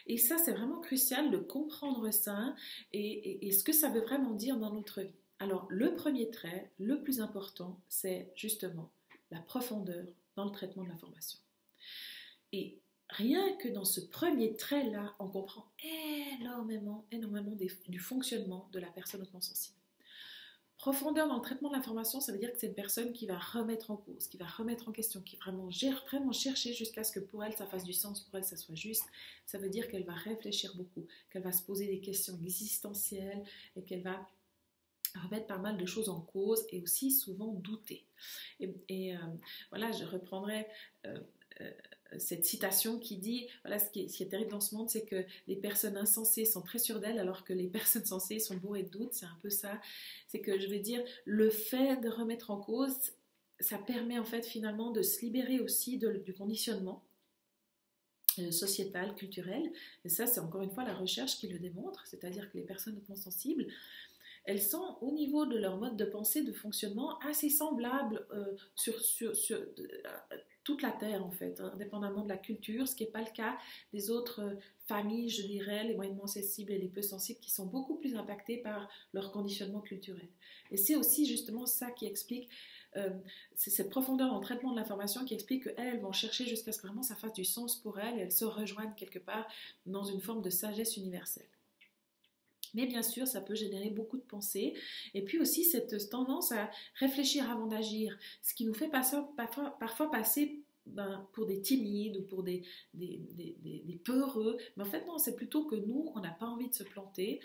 Et ça, c'est vraiment crucial de comprendre ça et ce que ça veut vraiment dire dans notre vie. Alors, le premier trait, le plus important, c'est justement la profondeur dans le traitement de l'information. Et rien que dans ce premier trait-là, on comprend énormément du fonctionnement de la personne hautement sensible. Profondeur dans le traitement de l'information, ça veut dire que c'est une personne qui va remettre en cause, qui va remettre en question, qui va vraiment chercher jusqu'à ce que pour elle ça fasse du sens, pour elle ça soit juste. Ça veut dire qu'elle va réfléchir beaucoup, qu'elle va se poser des questions existentielles et qu'elle va remettre pas mal de choses en cause et aussi souvent douter. Voilà, je reprendrai cette citation qui dit, voilà, ce qui est terrible dans ce monde, c'est que les personnes insensées sont très sûres d'elles, alors que les personnes sensées sont bourrées de doutes. C'est un peu ça. C'est que, je veux dire, le fait de remettre en cause, ça permet en fait finalement de se libérer aussi du conditionnement sociétal, culturel. Et ça, c'est encore une fois la recherche qui le démontre, c'est-à-dire que les personnes hautement sensibles, elles sont au niveau de leur mode de pensée, de fonctionnement assez semblables sur toute la Terre en fait, indépendamment de la culture, ce qui n'est pas le cas des autres familles, je dirais, les moyennement sensibles et les peu sensibles, qui sont beaucoup plus impactées par leur conditionnement culturel. Et c'est aussi justement ça qui explique, c'est cette profondeur en traitement de l'information qui explique qu'elles vont chercher jusqu'à ce que vraiment ça fasse du sens pour elles et elles se rejoignent quelque part dans une forme de sagesse universelle. Mais bien sûr, ça peut générer beaucoup de pensées. Et puis aussi cette tendance à réfléchir avant d'agir, ce qui nous fait parfois passer pour des timides ou pour des peureux. Mais en fait, non, c'est plutôt que nous, on n'a pas envie de se planter.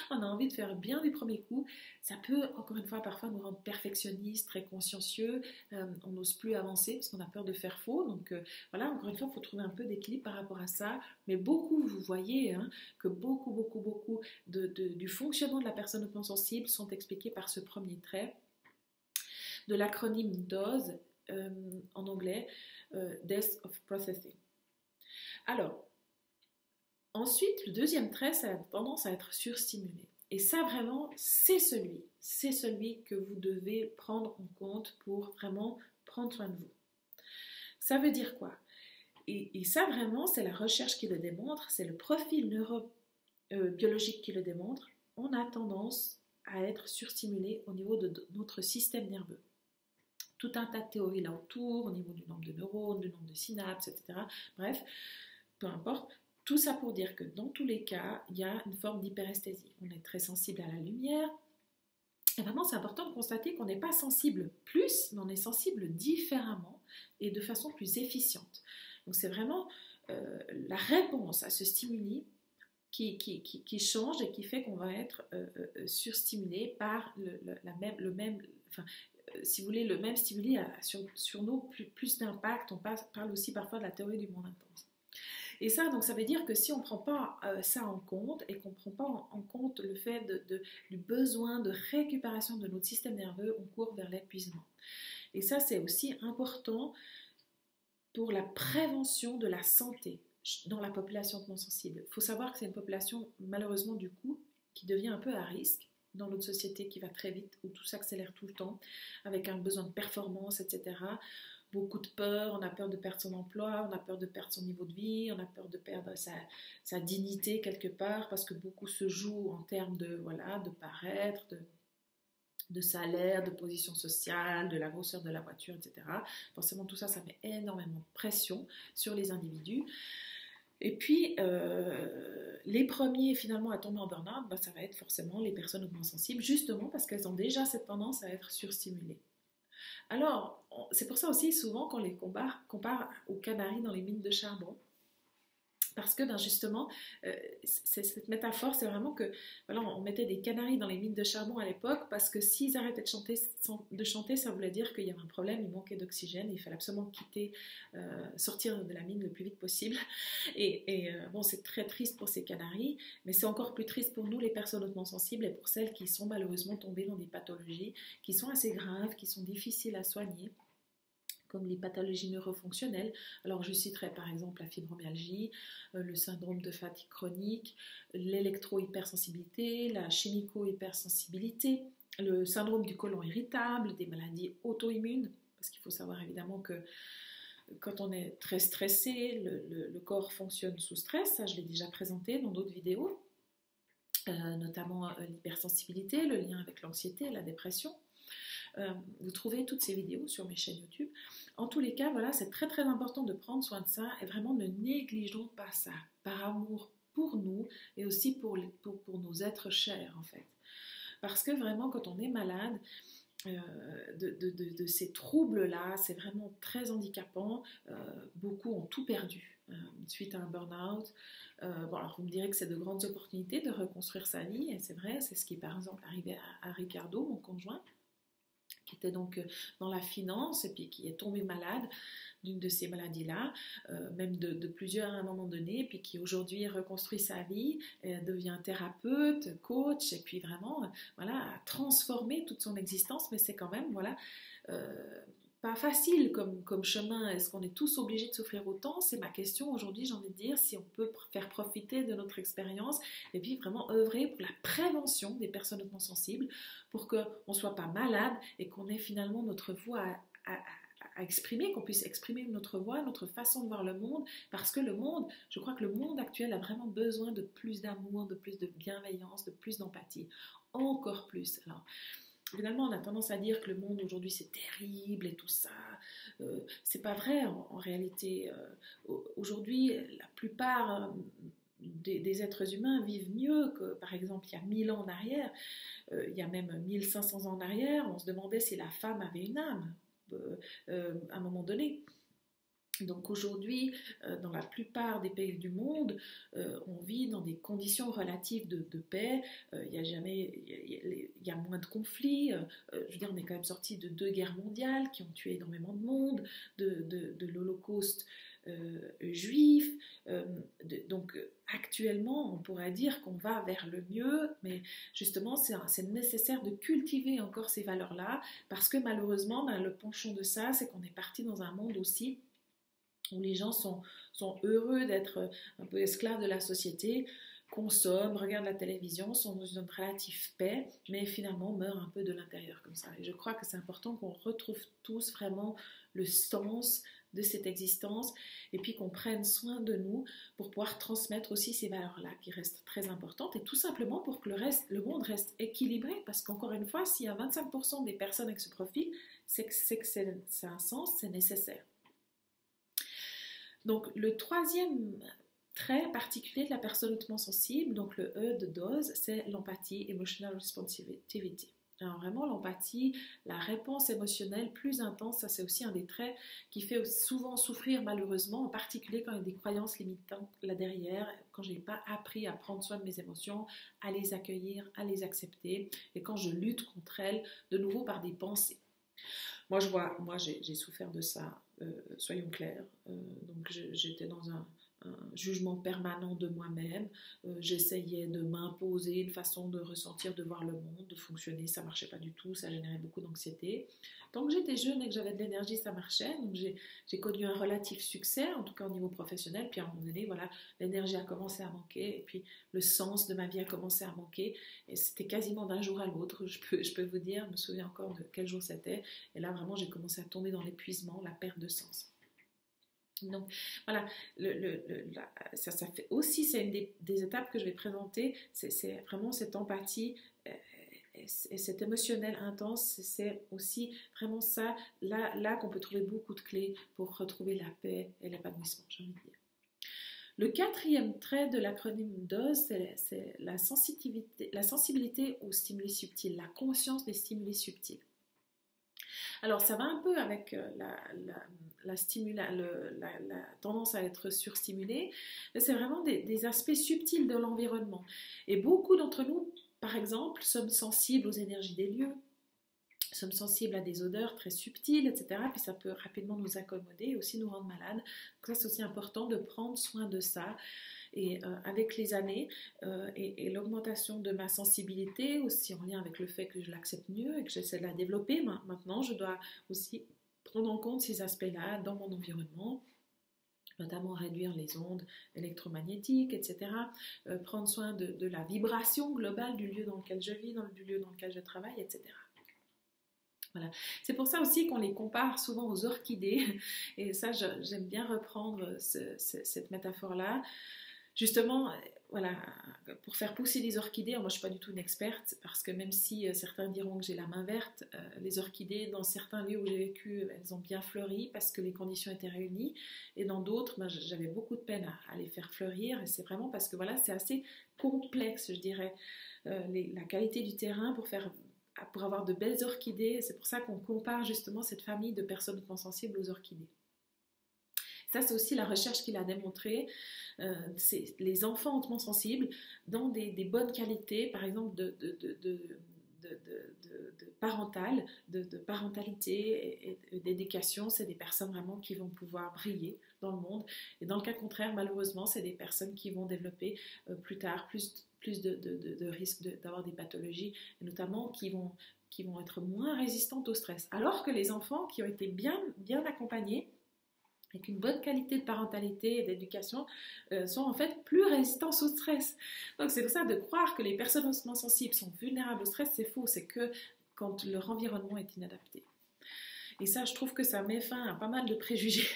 On a envie de faire bien du premier coup. Ça peut, encore une fois, parfois nous rendre perfectionnistes, très consciencieux. On n'ose plus avancer parce qu'on a peur de faire faux. Donc voilà, encore une fois, il faut trouver un peu d'équilibre par rapport à ça. Mais beaucoup, vous voyez, que beaucoup du fonctionnement de la personne hautement sensible sont expliqués par ce premier trait de l'acronyme DOS, en anglais, Death of Processing. Alors, ensuite, le deuxième trait, ça a tendance à être surstimulé. Et ça, vraiment, c'est celui que vous devez prendre en compte pour vraiment prendre soin de vous. Ça veut dire quoi ? Et ça, vraiment, c'est la recherche qui le démontre, c'est le profil neurobiologique qui le démontre. On a tendance à être surstimulé au niveau de notre système nerveux. Tout un tas de théories là autour, au niveau du nombre de neurones, du nombre de synapses, etc. Bref, peu importe. Tout ça pour dire que dans tous les cas, il y a une forme d'hyperesthésie. On est très sensible à la lumière. Et vraiment, c'est important de constater qu'on n'est pas sensible plus, mais on est sensible différemment et de façon plus efficiente. Donc c'est vraiment la réponse à ce stimuli qui change et qui fait qu'on va être surstimulé par si vous voulez, le même stimuli a sur nous plus d'impact. On parle aussi parfois de la théorie du monde intense. Et ça, donc, ça veut dire que si on ne prend pas ça en compte et qu'on ne prend pas en compte le fait du besoin de récupération de notre système nerveux, on court vers l'épuisement. Et ça, c'est aussi important pour la prévention de la santé dans la population hautement sensible. Il faut savoir que c'est une population, malheureusement, du coup, qui devient un peu à risque dans notre société qui va très vite, où tout s'accélère tout le temps, avec un besoin de performance, etc. Beaucoup de peur, on a peur de perdre son emploi, on a peur de perdre son niveau de vie, on a peur de perdre sa dignité quelque part, parce que beaucoup se joue en termes de paraître, de salaire, de position sociale, de la grosseur de la voiture, etc. Forcément, tout ça, ça met énormément de pression sur les individus. Et puis, les premiers finalement à tomber en burn-out, ça va être forcément les personnes hautement sensibles, justement parce qu'elles ont déjà cette tendance à être surstimulées. Alors, c'est pour ça aussi souvent qu'on les compare aux canaris dans les mines de charbon. Parce que justement, cette métaphore, c'est vraiment que voilà, on mettait des canaris dans les mines de charbon à l'époque parce que s'ils arrêtaient de chanter, ça voulait dire qu'il y avait un problème, il manquait d'oxygène, il fallait absolument sortir de la mine le plus vite possible. Et bon, c'est très triste pour ces canaris, mais c'est encore plus triste pour nous, les personnes hautement sensibles, et pour celles qui sont malheureusement tombées dans des pathologies qui sont assez graves, qui sont difficiles à soigner, comme les pathologies neurofonctionnelles. Alors je citerai par exemple la fibromyalgie, le syndrome de fatigue chronique, l'électro-hypersensibilité, la chimico-hypersensibilité, le syndrome du côlon irritable, des maladies auto-immunes, parce qu'il faut savoir évidemment que quand on est très stressé, le corps fonctionne sous stress, ça je l'ai déjà présenté dans d'autres vidéos, notamment l'hypersensibilité, le lien avec l'anxiété, la dépression. Vous trouvez toutes ces vidéos sur mes chaînes YouTube. En tous les cas, voilà, c'est très très important de prendre soin de ça et vraiment ne négligeons pas ça, par amour pour nous et aussi pour nos êtres chers en fait. Parce que vraiment quand on est malade de ces troubles-là, c'est vraiment très handicapant. Beaucoup ont tout perdu suite à un burn-out. Bon, alors vous me direz que c'est de grandes opportunités de reconstruire sa vie, et c'est vrai, c'est ce qui est par exemple arrivé à Ricardo, mon conjoint, qui était donc dans la finance et puis qui est tombé malade d'une de ces maladies-là, même de plusieurs à un moment donné, puis qui aujourd'hui reconstruit sa vie, devient thérapeute, coach, et puis vraiment, voilà, a transformé toute son existence, mais c'est quand même, voilà, pas facile comme chemin. Est-ce qu'on est tous obligés de souffrir autant? C'est ma question aujourd'hui, j'ai envie de dire, si on peut faire profiter de notre expérience et puis vraiment œuvrer pour la prévention des personnes hautement sensibles, pour qu'on ne soit pas malade et qu'on ait finalement notre voix à exprimer, qu'on puisse exprimer notre voix, notre façon de voir le monde, parce que je crois que le monde actuel a vraiment besoin de plus d'amour, de plus de bienveillance, de plus d'empathie, encore plus. Alors, finalement, on a tendance à dire que le monde aujourd'hui c'est terrible et tout ça. C'est pas vrai en réalité. Aujourd'hui, la plupart des êtres humains vivent mieux que, par exemple, il y a 1000 ans en arrière, il y a même 1500 ans en arrière, on se demandait si la femme avait une âme. À un moment donné. Donc aujourd'hui, dans la plupart des pays du monde, on vit dans des conditions relatives de paix. Il y a moins de conflits. Je veux dire, on est quand même sorti de 2 guerres mondiales qui ont tué énormément de monde, de l'Holocauste juif. Donc actuellement, on pourrait dire qu'on va vers le mieux, mais justement, c'est nécessaire de cultiver encore ces valeurs-là, parce que malheureusement, le penchant de ça, c'est qu'on est parti dans un monde aussi où les gens sont heureux d'être un peu esclaves de la société, consomment, regardent la télévision, sont dans une relative paix, mais finalement meurent un peu de l'intérieur comme ça. Et je crois que c'est important qu'on retrouve tous vraiment le sens de cette existence et puis qu'on prenne soin de nous pour pouvoir transmettre aussi ces valeurs-là qui restent très importantes et tout simplement pour que le monde reste équilibré, parce qu'encore une fois, s'il y a 25% des personnes avec ce profil, c'est que c'est un sens, c'est nécessaire. Donc le troisième trait particulier de la personne hautement sensible, donc le E de DOS, c'est l'empathie, Emotional Responsivity. Alors vraiment l'empathie, la réponse émotionnelle plus intense, ça c'est aussi un des traits qui fait souvent souffrir malheureusement, en particulier quand il y a des croyances limitantes là derrière, quand je n'ai pas appris à prendre soin de mes émotions, à les accueillir, à les accepter, et quand je lutte contre elles, de nouveau par des pensées. Moi j'ai souffert de ça, soyons clairs. Donc j'étais dans un jugement permanent de moi-même. J'essayais de m'imposer une façon de ressentir, de voir le monde, de fonctionner. Ça marchait pas du tout, ça générait beaucoup d'anxiété. Tant que j'étais jeune et que j'avais de l'énergie, ça marchait. Donc j'ai connu un relatif succès, en tout cas au niveau professionnel. Puis à un moment donné, voilà, l'énergie a commencé à manquer et puis le sens de ma vie a commencé à manquer. Et c'était quasiment d'un jour à l'autre, je peux vous dire. Je me souviens encore de quel jour c'était. Et là, vraiment, j'ai commencé à tomber dans l'épuisement, la perte de sens. Donc voilà, ça fait aussi, c'est une des étapes que je vais présenter, c'est vraiment cette empathie et cet émotionnel intense, c'est aussi vraiment ça, là qu'on peut trouver beaucoup de clés pour retrouver la paix et l'épanouissement, j'ai envie de dire. Le quatrième trait de l'acronyme DOS, c'est la sensibilité aux stimuli subtils, la conscience des stimuli subtils. Alors ça va un peu avec la tendance à être surstimulé, mais c'est vraiment des aspects subtils de l'environnement. Et beaucoup d'entre nous, par exemple, sommes sensibles aux énergies des lieux, sommes sensibles à des odeurs très subtiles, etc. Puis ça peut rapidement nous accommoder et aussi nous rendre malades. Donc ça, c'est aussi important de prendre soin de ça. Et avec les années et l'augmentation de ma sensibilité, aussi en lien avec le fait que je l'accepte mieux et que j'essaie de la développer, maintenant je dois aussi prendre en compte ces aspects-là dans mon environnement, notamment réduire les ondes électromagnétiques, etc. Prendre soin de la vibration globale du lieu dans lequel je vis, du lieu dans lequel je travaille, etc. Voilà. C'est pour ça aussi qu'on les compare souvent aux orchidées, et ça j'aime bien reprendre cette métaphore-là. Justement, voilà, pour faire pousser des orchidées, moi je ne suis pas du tout une experte, parce que même si certains diront que j'ai la main verte, les orchidées, dans certains lieux où j'ai vécu, elles ont bien fleuri parce que les conditions étaient réunies, et dans d'autres, j'avais beaucoup de peine à les faire fleurir, et c'est vraiment parce que voilà, c'est assez complexe, je dirais, la qualité du terrain pour avoir de belles orchidées. C'est pour ça qu'on compare justement cette famille de personnes hautement sensibles aux orchidées. Ça, c'est aussi la recherche qui l'a démontré. C'est les enfants hautement sensibles dans des bonnes qualités, par exemple de parentalité et d'éducation. C'est des personnes vraiment qui vont pouvoir briller dans le monde. Et dans le cas contraire, malheureusement, c'est des personnes qui vont développer plus tard plus de risques d'avoir des pathologies, et notamment qui vont être moins résistantes au stress. Alors que les enfants qui ont été bien accompagnés, avec une bonne qualité de parentalité et d'éducation, sont en fait plus résistants au stress. Donc c'est pour ça de croire que les personnes hautement sensibles sont vulnérables au stress, c'est faux, c'est que quand leur environnement est inadapté. Et ça, je trouve que ça met fin à pas mal de préjugés.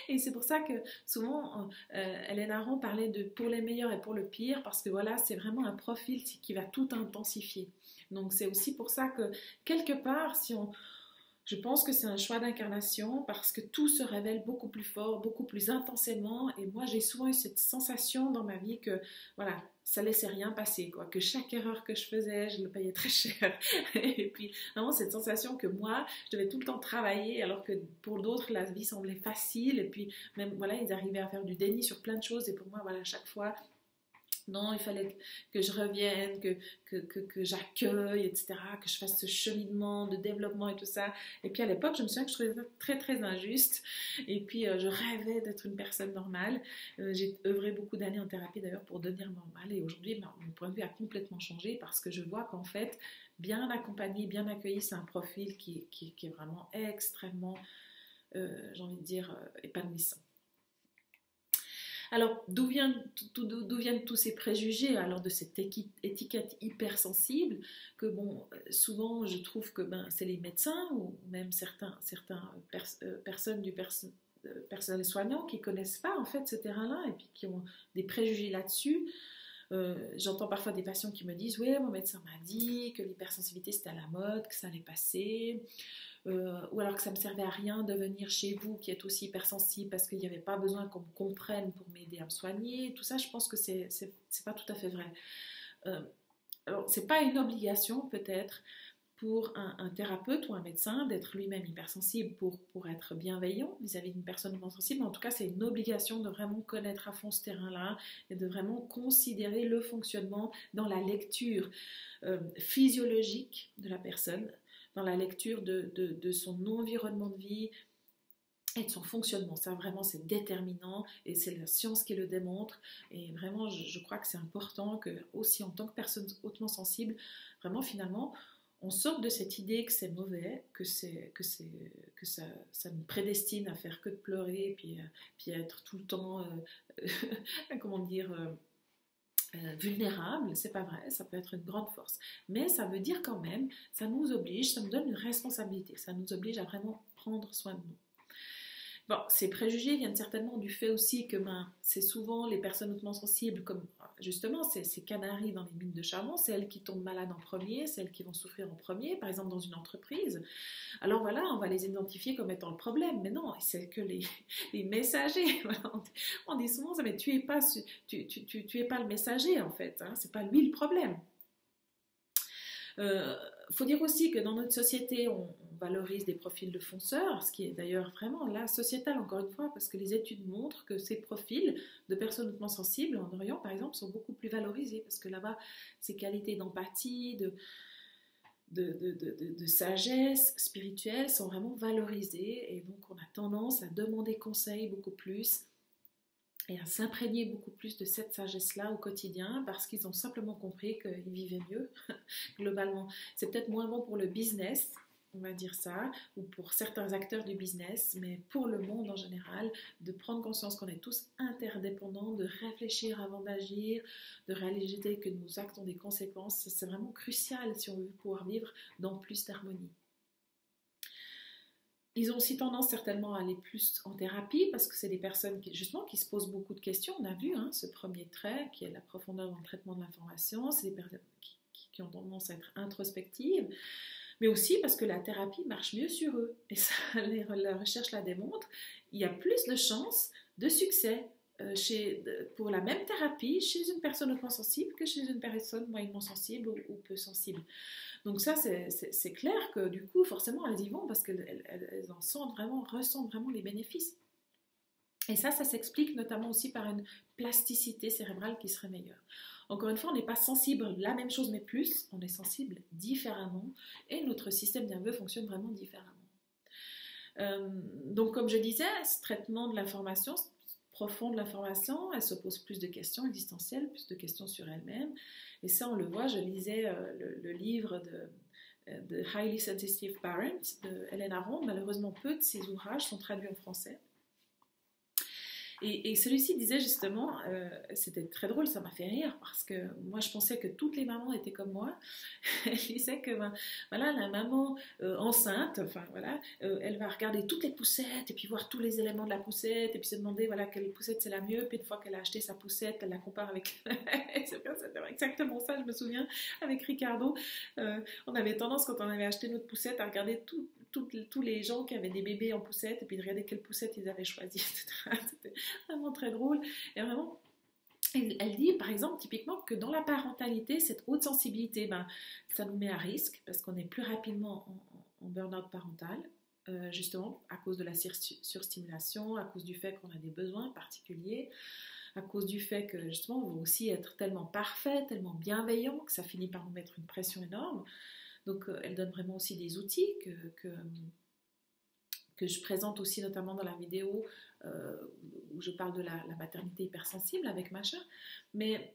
Et c'est pour ça que souvent, Hélène Aron parlait de pour les meilleurs et pour le pire, parce que voilà, c'est vraiment un profil qui va tout intensifier. Donc c'est aussi pour ça que quelque part, je pense que c'est un choix d'incarnation parce que tout se révèle beaucoup plus fort, beaucoup plus intensément. Et moi, j'ai souvent eu cette sensation dans ma vie que, voilà, ça laissait rien passer, quoi. Que chaque erreur que je faisais, je le payais très cher. Et puis, vraiment, cette sensation que moi, je devais tout le temps travailler, alors que pour d'autres, la vie semblait facile. Et puis, même, voilà, ils arrivaient à faire du déni sur plein de choses. Et pour moi, voilà, chaque fois, non, il fallait que je revienne, que j'accueille, etc., que je fasse ce cheminement de développement et tout ça. Et puis à l'époque, je me souviens que je trouvais ça très, très injuste. Et puis je rêvais d'être une personne normale. J'ai œuvré beaucoup d'années en thérapie d'ailleurs pour devenir normale. Et aujourd'hui, mon point de vue a complètement changé parce que je vois qu'en fait, bien accompagné, bien accueilli, c'est un profil qui est vraiment extrêmement, j'ai envie de dire, épanouissant. Alors, d'où viennent tous ces préjugés, alors de cette étiquette hypersensible, que bon, souvent je trouve que c'est les médecins ou même certaines personnes du personnel soignant qui ne connaissent pas en fait ce terrain-là et puis qui ont des préjugés là-dessus. J'entends parfois des patients qui me disent « Oui, mon médecin m'a dit que l'hypersensibilité c'était à la mode, que ça allait passer. » ou alors que ça ne me servait à rien de venir chez vous qui êtes aussi hypersensible parce qu'il n'y avait pas besoin qu'on me comprenne pour m'aider à me soigner. Tout ça, je pense que c'est pas tout à fait vrai. Alors, c'est pas une obligation peut-être pour un thérapeute ou un médecin d'être lui-même hypersensible pour être bienveillant vis-à-vis d'une personne hypersensible. Mais en tout cas, c'est une obligation de vraiment connaître à fond ce terrain-là et de vraiment considérer le fonctionnement dans la lecture physiologique de la personne, dans la lecture de son environnement de vie et de son fonctionnement. Ça, vraiment, c'est déterminant et c'est la science qui le démontre. Et vraiment, je crois que c'est important que, aussi en tant que personne hautement sensible, vraiment, finalement, on sorte de cette idée que c'est mauvais, que ça nous prédestine à faire que de pleurer, puis à être tout le temps, comment dire... vulnérable, c'est pas vrai, ça peut être une grande force, mais ça veut dire quand même, ça nous oblige, ça nous donne une responsabilité, ça nous oblige à vraiment prendre soin de nous. Bon, ces préjugés viennent certainement du fait aussi que c'est souvent les personnes hautement sensibles, comme justement ces canaris dans les mines de charbon, c'est elles qui tombent malades en premier, c'est elles qui vont souffrir en premier, par exemple dans une entreprise. Alors voilà, on va les identifier comme étant le problème, mais non, c'est que les messagers. On dit souvent ça, mais tu es pas le messager en fait, hein, c'est pas lui le problème. Faut dire aussi que dans notre société, on valorise des profils de fonceurs, ce qui est d'ailleurs vraiment là sociétal encore une fois, parce que les études montrent que ces profils de personnes hautement sensibles en Orient par exemple sont beaucoup plus valorisés, parce que là-bas ces qualités d'empathie, de sagesse spirituelle sont vraiment valorisées, et donc on a tendance à demander conseil beaucoup plus et à s'imprégner beaucoup plus de cette sagesse-là au quotidien, parce qu'ils ont simplement compris qu'ils vivaient mieux, globalement. C'est peut-être moins bon pour le business, on va dire ça, ou pour certains acteurs du business, mais pour le monde en général, de prendre conscience qu'on est tous interdépendants, de réfléchir avant d'agir, de réaliser que nos actes ont des conséquences, c'est vraiment crucial si on veut pouvoir vivre dans plus d'harmonie. Ils ont aussi tendance certainement à aller plus en thérapie parce que c'est des personnes qui se posent beaucoup de questions. On a vu ce premier trait qui est la profondeur dans le traitement de l'information. C'est des personnes qui ont tendance à être introspectives, mais aussi parce que la thérapie marche mieux sur eux. Et ça, la recherche la démontre. Il y a plus de chances de succès pour la même thérapie chez une personne hautement sensible que chez une personne moyennement sensible ou peu sensible. Donc ça, c'est clair que du coup, forcément, elles y vont parce qu'elles ressentent vraiment les bénéfices. Et ça s'explique notamment aussi par une plasticité cérébrale qui serait meilleure. Encore une fois, on n'est pas sensible la même chose mais plus, on est sensible différemment et notre système nerveux fonctionne vraiment différemment. Donc comme je disais, ce traitement de l'information, profond de l'information, elle se pose plus de questions existentielles, plus de questions sur elle-même. Et ça, on le voit, je lisais le livre de Highly Sensitive Parents de Hélène Aron. Malheureusement, peu de ses ouvrages sont traduits en français. Et celui-ci disait justement, c'était très drôle, ça m'a fait rire, parce que moi je pensais que toutes les mamans étaient comme moi. Elle disait que voilà, la maman enceinte, enfin voilà, elle va regarder toutes les poussettes et puis voir tous les éléments de la poussette et puis se demander voilà quelle poussette c'est la mieux. Puis une fois qu'elle a acheté sa poussette, elle la compare avec. C'était exactement ça, je me souviens, avec Ricardo. On avait tendance quand on avait acheté notre poussette à regarder tous les gens qui avaient des bébés en poussette et puis de regarder quelle poussette ils avaient choisi, etc. C'était vraiment très drôle. Et vraiment, elle dit par exemple typiquement que dans la parentalité, cette haute sensibilité, ça nous met à risque parce qu'on est plus rapidement en burn-out parental, justement à cause de la surstimulation, à cause du fait qu'on a des besoins particuliers, à cause du fait que justement on veut aussi être tellement parfait, tellement bienveillant que ça finit par nous mettre une pression énorme. Donc elle donne vraiment aussi des outils que je présente aussi notamment dans la vidéo où je parle de la maternité hypersensible avec Macha. Mais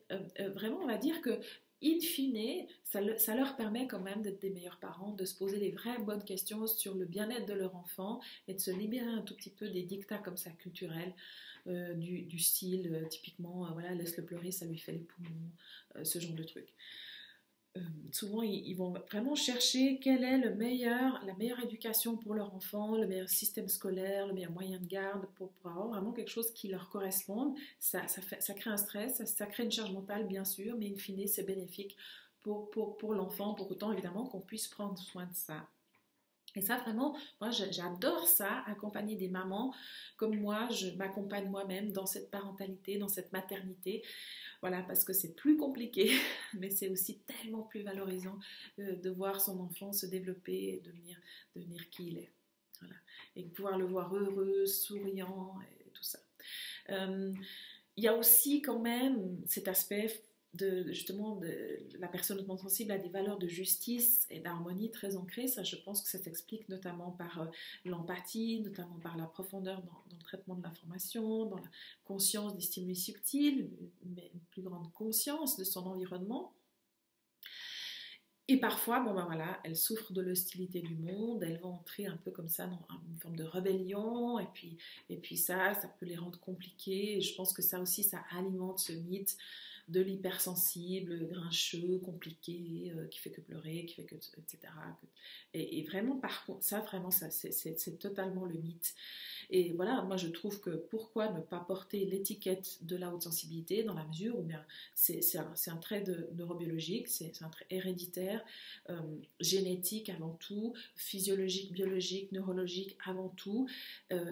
vraiment, on va dire que in fine, ça leur permet quand même d'être des meilleurs parents, de se poser les vraies bonnes questions sur le bien-être de leur enfant et de se libérer un tout petit peu des dictats comme ça culturels. Du style, typiquement, voilà, laisse-le pleurer, ça lui fait les poumons, ce genre de trucs. Souvent, ils vont vraiment chercher quelle est la meilleure éducation pour leur enfant, le meilleur système scolaire, le meilleur moyen de garde pour avoir vraiment quelque chose qui leur corresponde. Ça crée un stress, ça crée une charge mentale, bien sûr, mais in fine, c'est bénéfique pour l'enfant, pour autant, évidemment, qu'on puisse prendre soin de ça. Et ça, vraiment, moi, j'adore ça, accompagner des mamans comme moi, je m'accompagne moi-même dans cette parentalité, dans cette maternité. Voilà, parce que c'est plus compliqué, mais c'est aussi tellement plus valorisant de voir son enfant se développer et devenir qui il est. Voilà. Et de pouvoir le voir heureux, souriant et tout ça. Il y a aussi quand même cet aspect justement la personne hautement sensible a des valeurs de justice et d'harmonie très ancrées. Ça, je pense que ça s'explique notamment par l'empathie, notamment par la profondeur dans le traitement de l'information, dans la conscience des stimuli subtils, mais une plus grande conscience de son environnement. Et parfois, voilà, elles souffrent de l'hostilité du monde, elles vont entrer un peu comme ça dans une forme de rébellion, et puis ça peut les rendre compliquées. Et je pense que ça aussi, ça alimente ce mythe de l'hypersensible, grincheux, compliqué, qui fait que pleurer, qui fait que etc. Et vraiment, par contre, ça vraiment, c'est totalement le mythe. Et voilà, moi je trouve que pourquoi ne pas porter l'étiquette de la haute sensibilité dans la mesure où bien c'est un trait neurobiologique, c'est un trait héréditaire, génétique avant tout, physiologique, biologique, neurologique avant tout.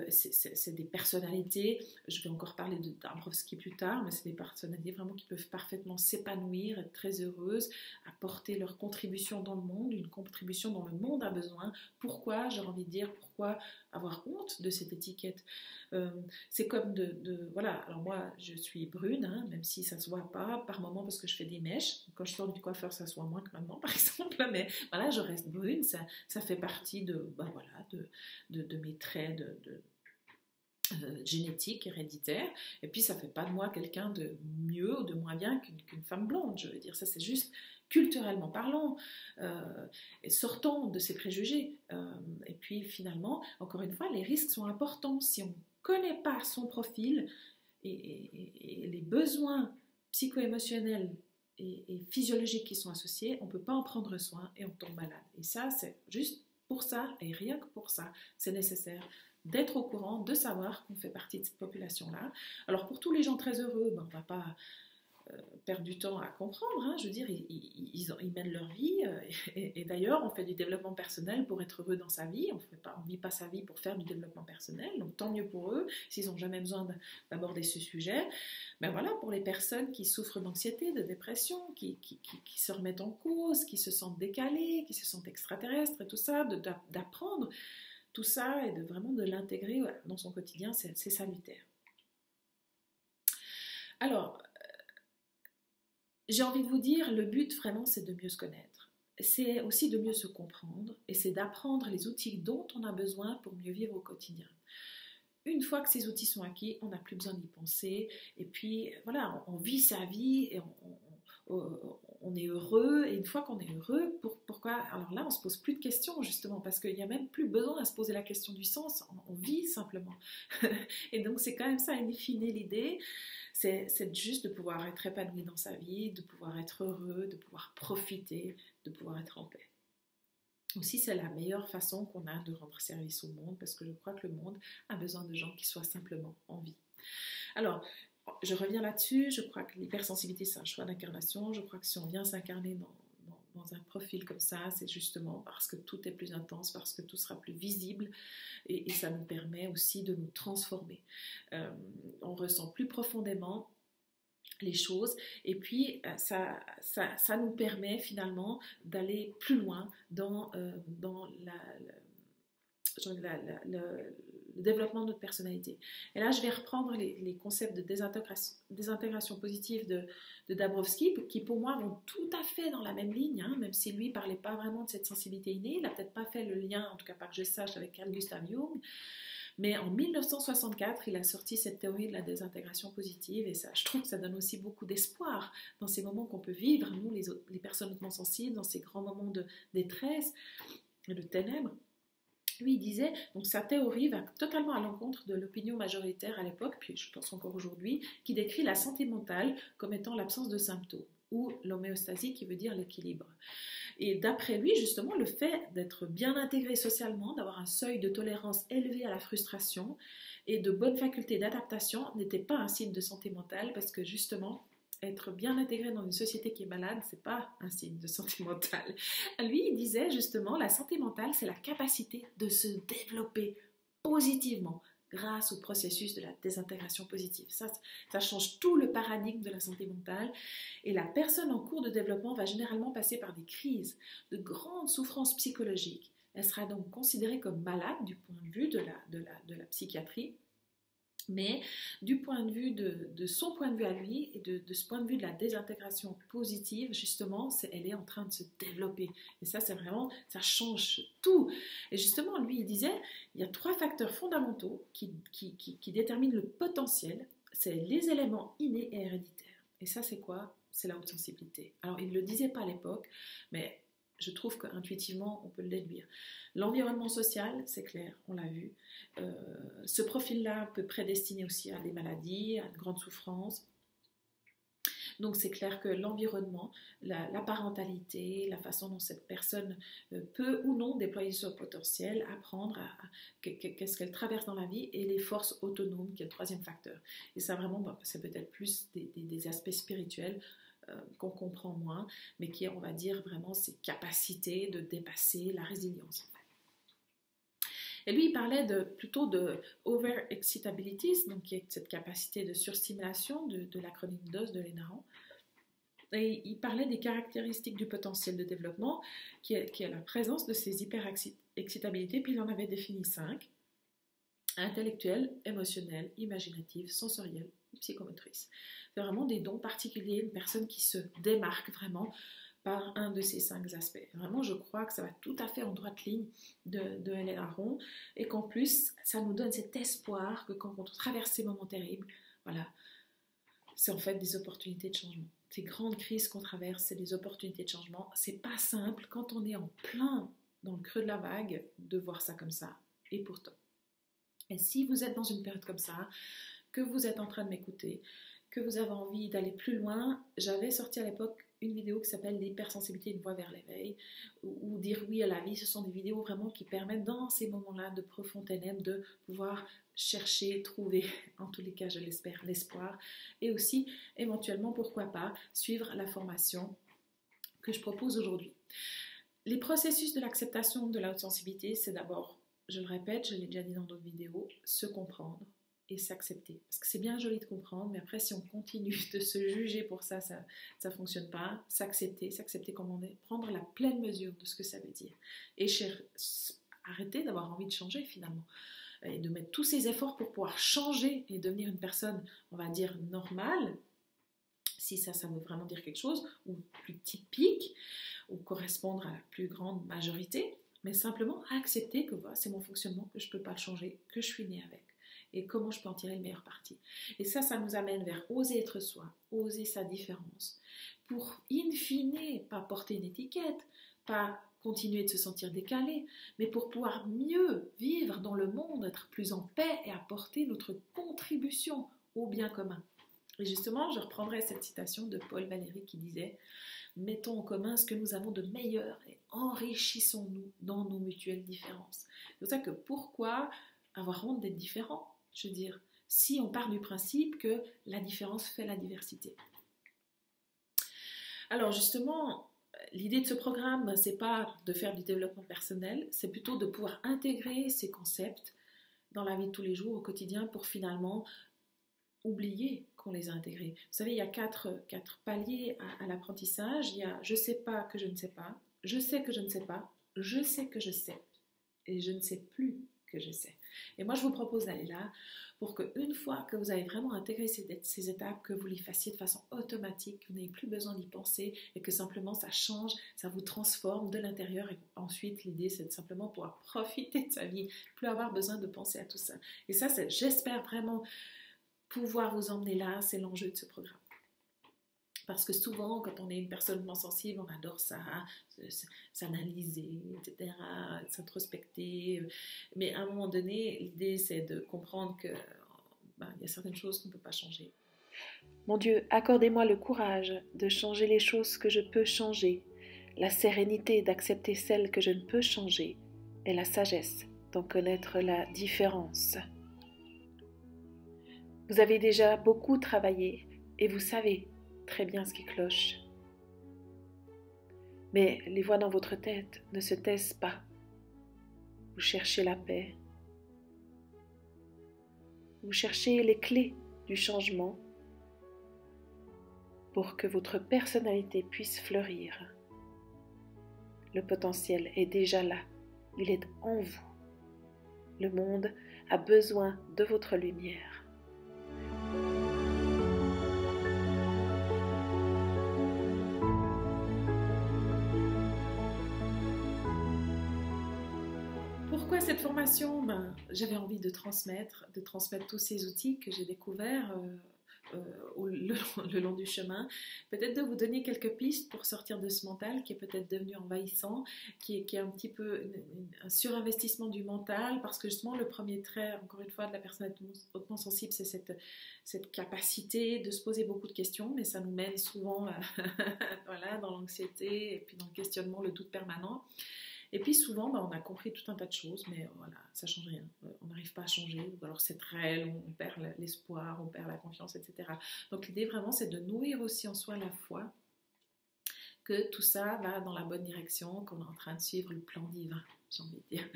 C'est des personnalités, je vais encore parler de Dabrowski plus tard, mais c'est des personnalités vraiment qui peuvent parfaitement s'épanouir, être très heureuses, apporter leur contribution dans le monde, une contribution dont le monde a besoin. Pourquoi, j'ai envie de dire, pourquoi avoir honte de cette étiquette? C'est comme voilà, alors moi je suis brune, hein, même si ça se voit pas par moment parce que je fais des mèches. Quand je sors du coiffeur, ça se voit moins que maintenant, par exemple, mais voilà, je reste brune, ça fait partie de mes traits génétique, héréditaire, et puis ça fait pas de moi quelqu'un de mieux ou de moins bien qu'une femme blonde, je veux dire, ça c'est juste culturellement parlant, et sortons de ces préjugés, et puis finalement, encore une fois, les risques sont importants, si on ne connaît pas son profil et les besoins psycho-émotionnels et physiologiques qui sont associés, on ne peut pas en prendre soin et on tombe malade, et ça c'est juste pour ça, et rien que pour ça, c'est nécessaire d'être au courant, de savoir qu'on fait partie de cette population-là. Alors pour tous les gens très heureux, on ne va pas perdre du temps à comprendre, hein, je veux dire, ils mènent leur vie, et d'ailleurs on fait du développement personnel pour être heureux dans sa vie, on ne vit pas sa vie pour faire du développement personnel, donc tant mieux pour eux, s'ils n'ont jamais besoin d'aborder ce sujet. Ben voilà, pour les personnes qui souffrent d'anxiété, de dépression, qui se remettent en cause, qui se sentent décalées, qui se sentent extraterrestres et tout ça, d'apprendre tout ça et vraiment de l'intégrer dans son quotidien, c'est salutaire. Alors, j'ai envie de vous dire, le but vraiment, c'est de mieux se connaître. C'est aussi de mieux se comprendre et c'est d'apprendre les outils dont on a besoin pour mieux vivre au quotidien. Une fois que ces outils sont acquis, on n'a plus besoin d'y penser. Et puis, voilà, on vit sa vie et on est heureux. Et une fois qu'on est heureux, pourquoi? Alors là, on se pose plus de questions, justement, parce qu'il n'y a même plus besoin de se poser la question du sens. On vit simplement. Et donc, c'est quand même ça, in fine, l'idée. C'est juste de pouvoir être épanoui dans sa vie, de pouvoir être heureux, de pouvoir profiter, de pouvoir être en paix. Aussi, c'est la meilleure façon qu'on a de rendre service au monde, parce que je crois que le monde a besoin de gens qui soient simplement en vie. Alors, je reviens là-dessus, je crois que l'hypersensibilité, c'est un choix d'incarnation. Je crois que si on vient s'incarner dans un profil comme ça, c'est justement parce que tout est plus intense, parce que tout sera plus visible, et ça nous permet aussi de nous transformer. On ressent plus profondément les choses, et puis ça nous permet finalement d'aller plus loin dans le développement de notre personnalité. Et là, je vais reprendre les concepts de désintégration positive de Dabrowski, qui pour moi vont tout à fait dans la même ligne, hein, même si lui ne parlait pas vraiment de cette sensibilité innée. Il n'a peut-être pas fait le lien, en tout cas pas que je sache, avec Carl Gustav Jung. Mais en 1964, il a sorti cette théorie de la désintégration positive, et ça, je trouve que ça donne aussi beaucoup d'espoir dans ces moments qu'on peut vivre, nous, les personnes hautement sensibles, dans ces grands moments de détresse et de ténèbres. Lui, il disait, donc sa théorie va totalement à l'encontre de l'opinion majoritaire à l'époque, puis je pense encore aujourd'hui, qui décrit la santé mentale comme étant l'absence de symptômes, ou l'homéostasie qui veut dire l'équilibre. Et d'après lui, justement, le fait d'être bien intégré socialement, d'avoir un seuil de tolérance élevé à la frustration et de bonnes facultés d'adaptation n'était pas un signe de santé mentale, parce que justement, être bien intégré dans une société qui est malade, c'est pas un signe de santé mentale. Lui, il disait justement, la santé mentale, c'est la capacité de se développer positivement grâce au processus de la désintégration positive. Ça change tout le paradigme de la santé mentale, et la personne en cours de développement va généralement passer par des crises, de grandes souffrances psychologiques. Elle sera donc considérée comme malade du point de vue de la psychiatrie, mais du point de vue de son point de vue à lui, et de ce point de vue de la désintégration positive, justement, elle est en train de se développer. Et ça, c'est vraiment, ça change tout. Et justement, lui, il disait, il y a 3 facteurs fondamentaux qui déterminent le potentiel. C'est les éléments innés et héréditaires. Et ça, c'est quoi? C'est la haute sensibilité. Alors, il ne le disait pas à l'époque, mais je trouve qu'intuitivement, on peut le déduire. L'environnement social, c'est clair, on l'a vu. Ce profil-là peut prédestiner aussi à des maladies, à de grandes souffrances. Donc c'est clair que l'environnement, la parentalité, la façon dont cette personne peut ou non déployer son potentiel, apprendre qu'est-ce qu'elle traverse dans la vie, et les forces autonomes, qui est le 3e facteur. Et ça vraiment, c'est peut-être plus des aspects spirituels qu'on comprend moins, mais qui est, on va dire, vraiment ces capacités de dépasser la résilience. Et lui, il parlait plutôt de over-excitability, donc qui est cette capacité de surstimulation de l'acronyme DOS de Lénaron. Et il parlait des caractéristiques du potentiel de développement, qui est la présence de ces hyper-excitabilités, puis il en avait défini 5. Intellectuelle, émotionnelle, imaginative, sensorielle, psychomotrice. C'est vraiment des dons particuliers, une personne qui se démarque vraiment par un de ces 5 aspects. Vraiment, je crois que ça va tout à fait en droite ligne de Hélène Aron, et qu'en plus, ça nous donne cet espoir que quand on traverse ces moments terribles, voilà, c'est en fait des opportunités de changement. Ces grandes crises qu'on traverse, c'est des opportunités de changement. C'est pas simple, quand on est en plein dans le creux de la vague, de voir ça comme ça, et pourtant. Et si vous êtes dans une période comme ça, que vous êtes en train de m'écouter, que vous avez envie d'aller plus loin, j'avais sorti à l'époque une vidéo qui s'appelle l'hypersensibilité, une voie vers l'éveil, ou dire oui à la vie. Ce sont des vidéos vraiment qui permettent dans ces moments-là de profondes ténèbres de pouvoir chercher, trouver, en tous les cas je l'espère, l'espoir, et aussi éventuellement, pourquoi pas, suivre la formation que je propose aujourd'hui. Les processus de l'acceptation de la haute sensibilité, c'est d'abord, je le répète, je l'ai déjà dit dans d'autres vidéos, se comprendre et s'accepter. Parce que c'est bien joli de comprendre, mais après, si on continue de se juger pour ça, ça ne fonctionne pas. S'accepter comme on est, prendre la pleine mesure de ce que ça veut dire. Et arrêter d'avoir envie de changer finalement. Et de mettre tous ces efforts pour pouvoir changer et devenir une personne, on va dire, normale, si ça veut vraiment dire quelque chose, ou plus typique, ou correspondre à la plus grande majorité, mais simplement accepter que voilà, c'est mon fonctionnement, que je ne peux pas le changer, que je suis née avec, et comment je peux en tirer le meilleur parti. Et ça nous amène vers oser être soi, oser sa différence, pour in fine, pas porter une étiquette, pas continuer de se sentir décalé, mais pour pouvoir mieux vivre dans le monde, être plus en paix et apporter notre contribution au bien commun. Et justement, je reprendrai cette citation de Paul Valéry qui disait « Mettons en commun ce que nous avons de meilleur et enrichissons-nous dans nos mutuelles différences. » C'est pour ça que pourquoi avoir honte d'être différent? Je veux dire, si on part du principe que la différence fait la diversité. Alors justement, l'idée de ce programme, c'est pas de faire du développement personnel, c'est plutôt de pouvoir intégrer ces concepts dans la vie de tous les jours, au quotidien, pour finalement oublier qu'on les a intégrés. Vous savez, il y a quatre paliers à l'apprentissage. Il y a je sais pas que je ne sais pas, je sais que je ne sais pas, je sais que je sais, et je ne sais plus que je sais. Et moi, je vous propose d'aller là pour qu'une fois que vous avez vraiment intégré ces étapes, que vous les fassiez de façon automatique, que vous n'ayez plus besoin d'y penser et que simplement ça change, ça vous transforme de l'intérieur. Et ensuite, l'idée, c'est de simplement pouvoir profiter de sa vie, plus avoir besoin de penser à tout ça. Et ça, j'espère vraiment pouvoir vous emmener là, c'est l'enjeu de ce programme. Parce que souvent, quand on est une personne moins sensible, on adore ça, s'analyser, etc., s'introspecter. Mais à un moment donné, l'idée, c'est de comprendre qu'il y a certaines choses qu'on ne peut pas changer. Mon Dieu, accordez-moi le courage de changer les choses que je peux changer, la sérénité d'accepter celles que je ne peux changer, et la sagesse d'en connaître la différence. Vous avez déjà beaucoup travaillé et vous savez très bien ce qui cloche. Mais les voix dans votre tête ne se taisent pas. Vous cherchez la paix. Vous cherchez les clés du changement pour que votre personnalité puisse fleurir. Le potentiel est déjà là. Il est en vous. Le monde a besoin de votre lumière. Pourquoi cette formation? J'avais envie de transmettre tous ces outils que j'ai découverts le long du chemin, peut-être de vous donner quelques pistes pour sortir de ce mental qui est peut-être devenu envahissant, qui est un petit peu un surinvestissement du mental, parce que justement le premier trait, encore une fois, de la personne hautement sensible, c'est cette capacité de se poser beaucoup de questions, mais ça nous mène souvent voilà, dans l'anxiété et puis dans le questionnement, le doute permanent. Et puis souvent, on a compris tout un tas de choses, mais voilà, ça ne change rien. On n'arrive pas à changer, ou alors c'est très long, on perd l'espoir, on perd la confiance, etc. Donc l'idée vraiment, c'est de nourrir aussi en soi la foi, que tout ça va dans la bonne direction, qu'on est en train de suivre le plan divin, j'ai envie de dire.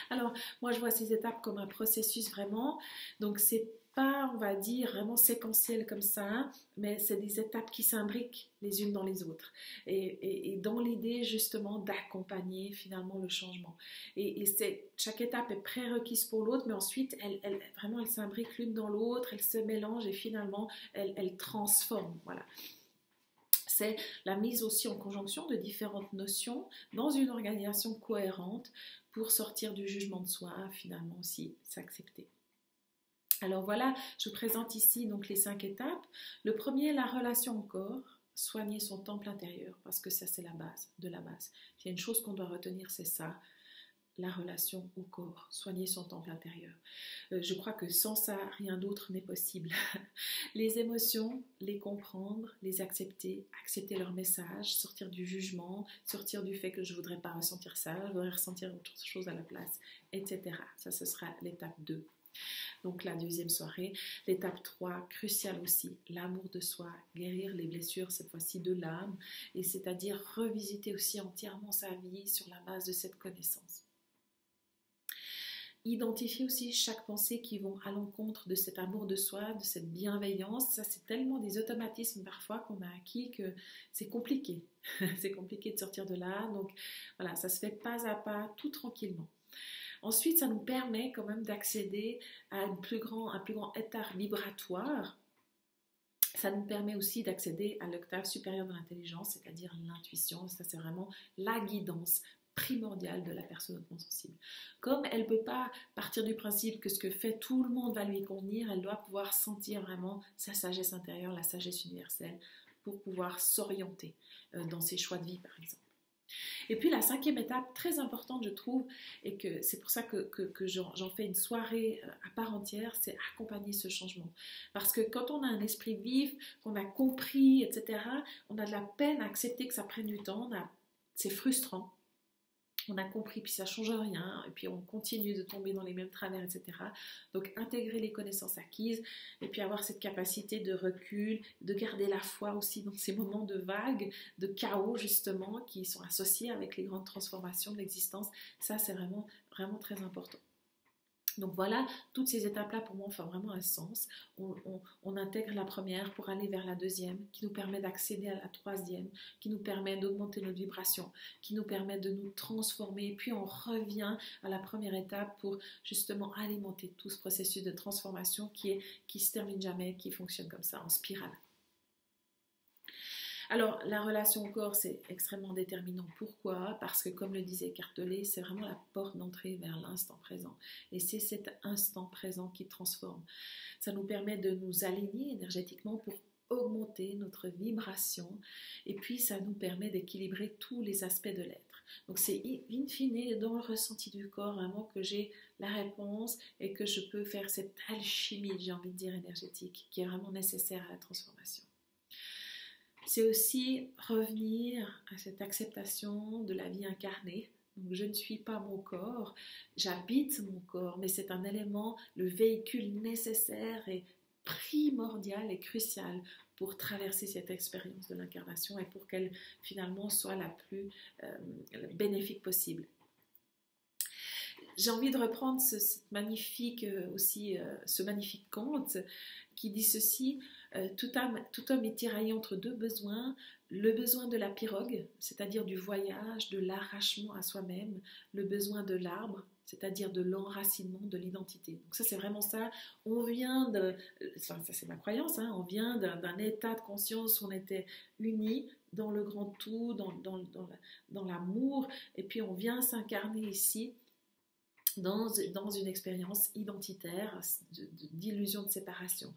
Alors, moi, je vois ces étapes comme un processus vraiment, donc c'est pas, on va dire, vraiment séquentiel comme ça, mais c'est des étapes qui s'imbriquent les unes dans les autres. Et dans l'idée, justement, d'accompagner finalement le changement. Et chaque étape est prérequise pour l'autre, mais ensuite, elle s'imbrique l'une dans l'autre, elle se mélange et finalement, elle transforme. Voilà. C'est la mise aussi en conjonction de différentes notions dans une organisation cohérente pour sortir du jugement de soi, finalement aussi s'accepter. Alors voilà, je vous présente ici donc les 5 étapes. Le premier, la relation au corps, soigner son temple intérieur, parce que ça c'est la base de la base. S'il y a une chose qu'on doit retenir, c'est ça, la relation au corps, soigner son temple intérieur. Je crois que sans ça, rien d'autre n'est possible. Les émotions, les comprendre, les accepter, accepter leur message, sortir du jugement, sortir du fait que je ne voudrais pas ressentir ça, je voudrais ressentir autre chose à la place, etc. Ça, ce sera l'étape 2. Donc la deuxième soirée, l'étape 3, cruciale aussi, l'amour de soi, guérir les blessures cette fois-ci de l'âme, et c'est-à-dire revisiter aussi entièrement sa vie sur la base de cette connaissance. Identifier aussi chaque pensée qui vont à l'encontre de cet amour de soi, de cette bienveillance. Ça, c'est tellement des automatismes parfois qu'on a acquis que c'est compliqué. C'est compliqué de sortir de là. Donc voilà, ça se fait pas à pas, tout tranquillement. Ensuite, ça nous permet quand même d'accéder à un plus grand état vibratoire. Ça nous permet aussi d'accéder à l'octave supérieure de l'intelligence, c'est-à-dire l'intuition. Ça, c'est vraiment la guidance primordiale de la personne hautement sensible. Comme elle ne peut pas partir du principe que ce que fait tout le monde va lui convenir, elle doit pouvoir sentir vraiment sa sagesse intérieure, la sagesse universelle, pour pouvoir s'orienter dans ses choix de vie, par exemple. Et puis la cinquième étape, très importante je trouve, et que c'est pour ça que j'en fais une soirée à part entière, c'est accompagner ce changement. Parce que quand on a un esprit vif, qu'on a compris, etc., on a de la peine à accepter que ça prenne du temps, c'est frustrant. On a compris, puis ça ne change rien, et puis on continue de tomber dans les mêmes travers, etc. Donc intégrer les connaissances acquises, et puis avoir cette capacité de recul, de garder la foi aussi dans ces moments de vagues, de chaos justement, qui sont associés avec les grandes transformations de l'existence. Ça, c'est vraiment, vraiment très important. Donc voilà, toutes ces étapes-là pour moi font vraiment un sens. On intègre la première pour aller vers la deuxième, qui nous permet d'accéder à la troisième, qui nous permet d'augmenter notre vibration, qui nous permet de nous transformer. Puis on revient à la première étape pour justement alimenter tout ce processus de transformation qui se termine jamais, qui fonctionne comme ça en spirale. Alors, la relation au corps, c'est extrêmement déterminant. Pourquoi? Parce que, comme le disait Eckhart Tolle, c'est vraiment la porte d'entrée vers l'instant présent. Et c'est cet instant présent qui transforme. Ça nous permet de nous aligner énergétiquement pour augmenter notre vibration. Et puis, ça nous permet d'équilibrer tous les aspects de l'être. Donc, c'est in fine, dans le ressenti du corps, vraiment que j'ai la réponse et que je peux faire cette alchimie, j'ai envie de dire, énergétique, qui est vraiment nécessaire à la transformation. C'est aussi revenir à cette acceptation de la vie incarnée. Donc, je ne suis pas mon corps, j'habite mon corps, mais c'est un élément, le véhicule nécessaire et primordial et crucial pour traverser cette expérience de l'incarnation et pour qu'elle finalement soit la plus bénéfique possible. J'ai envie de reprendre ce magnifique conte qui dit ceci: tout homme est tiraillé entre deux besoins, le besoin de la pirogue, c'est-à-dire du voyage, de l'arrachement à soi-même, le besoin de l'arbre, c'est-à-dire de l'enracinement de l'identité. Donc ça, c'est vraiment ça. On vient ça c'est ma croyance, hein, on vient d'un état de conscience où on était unis dans le grand tout, dans l'amour, et puis on vient s'incarner ici dans une expérience identitaire d'illusion de séparation.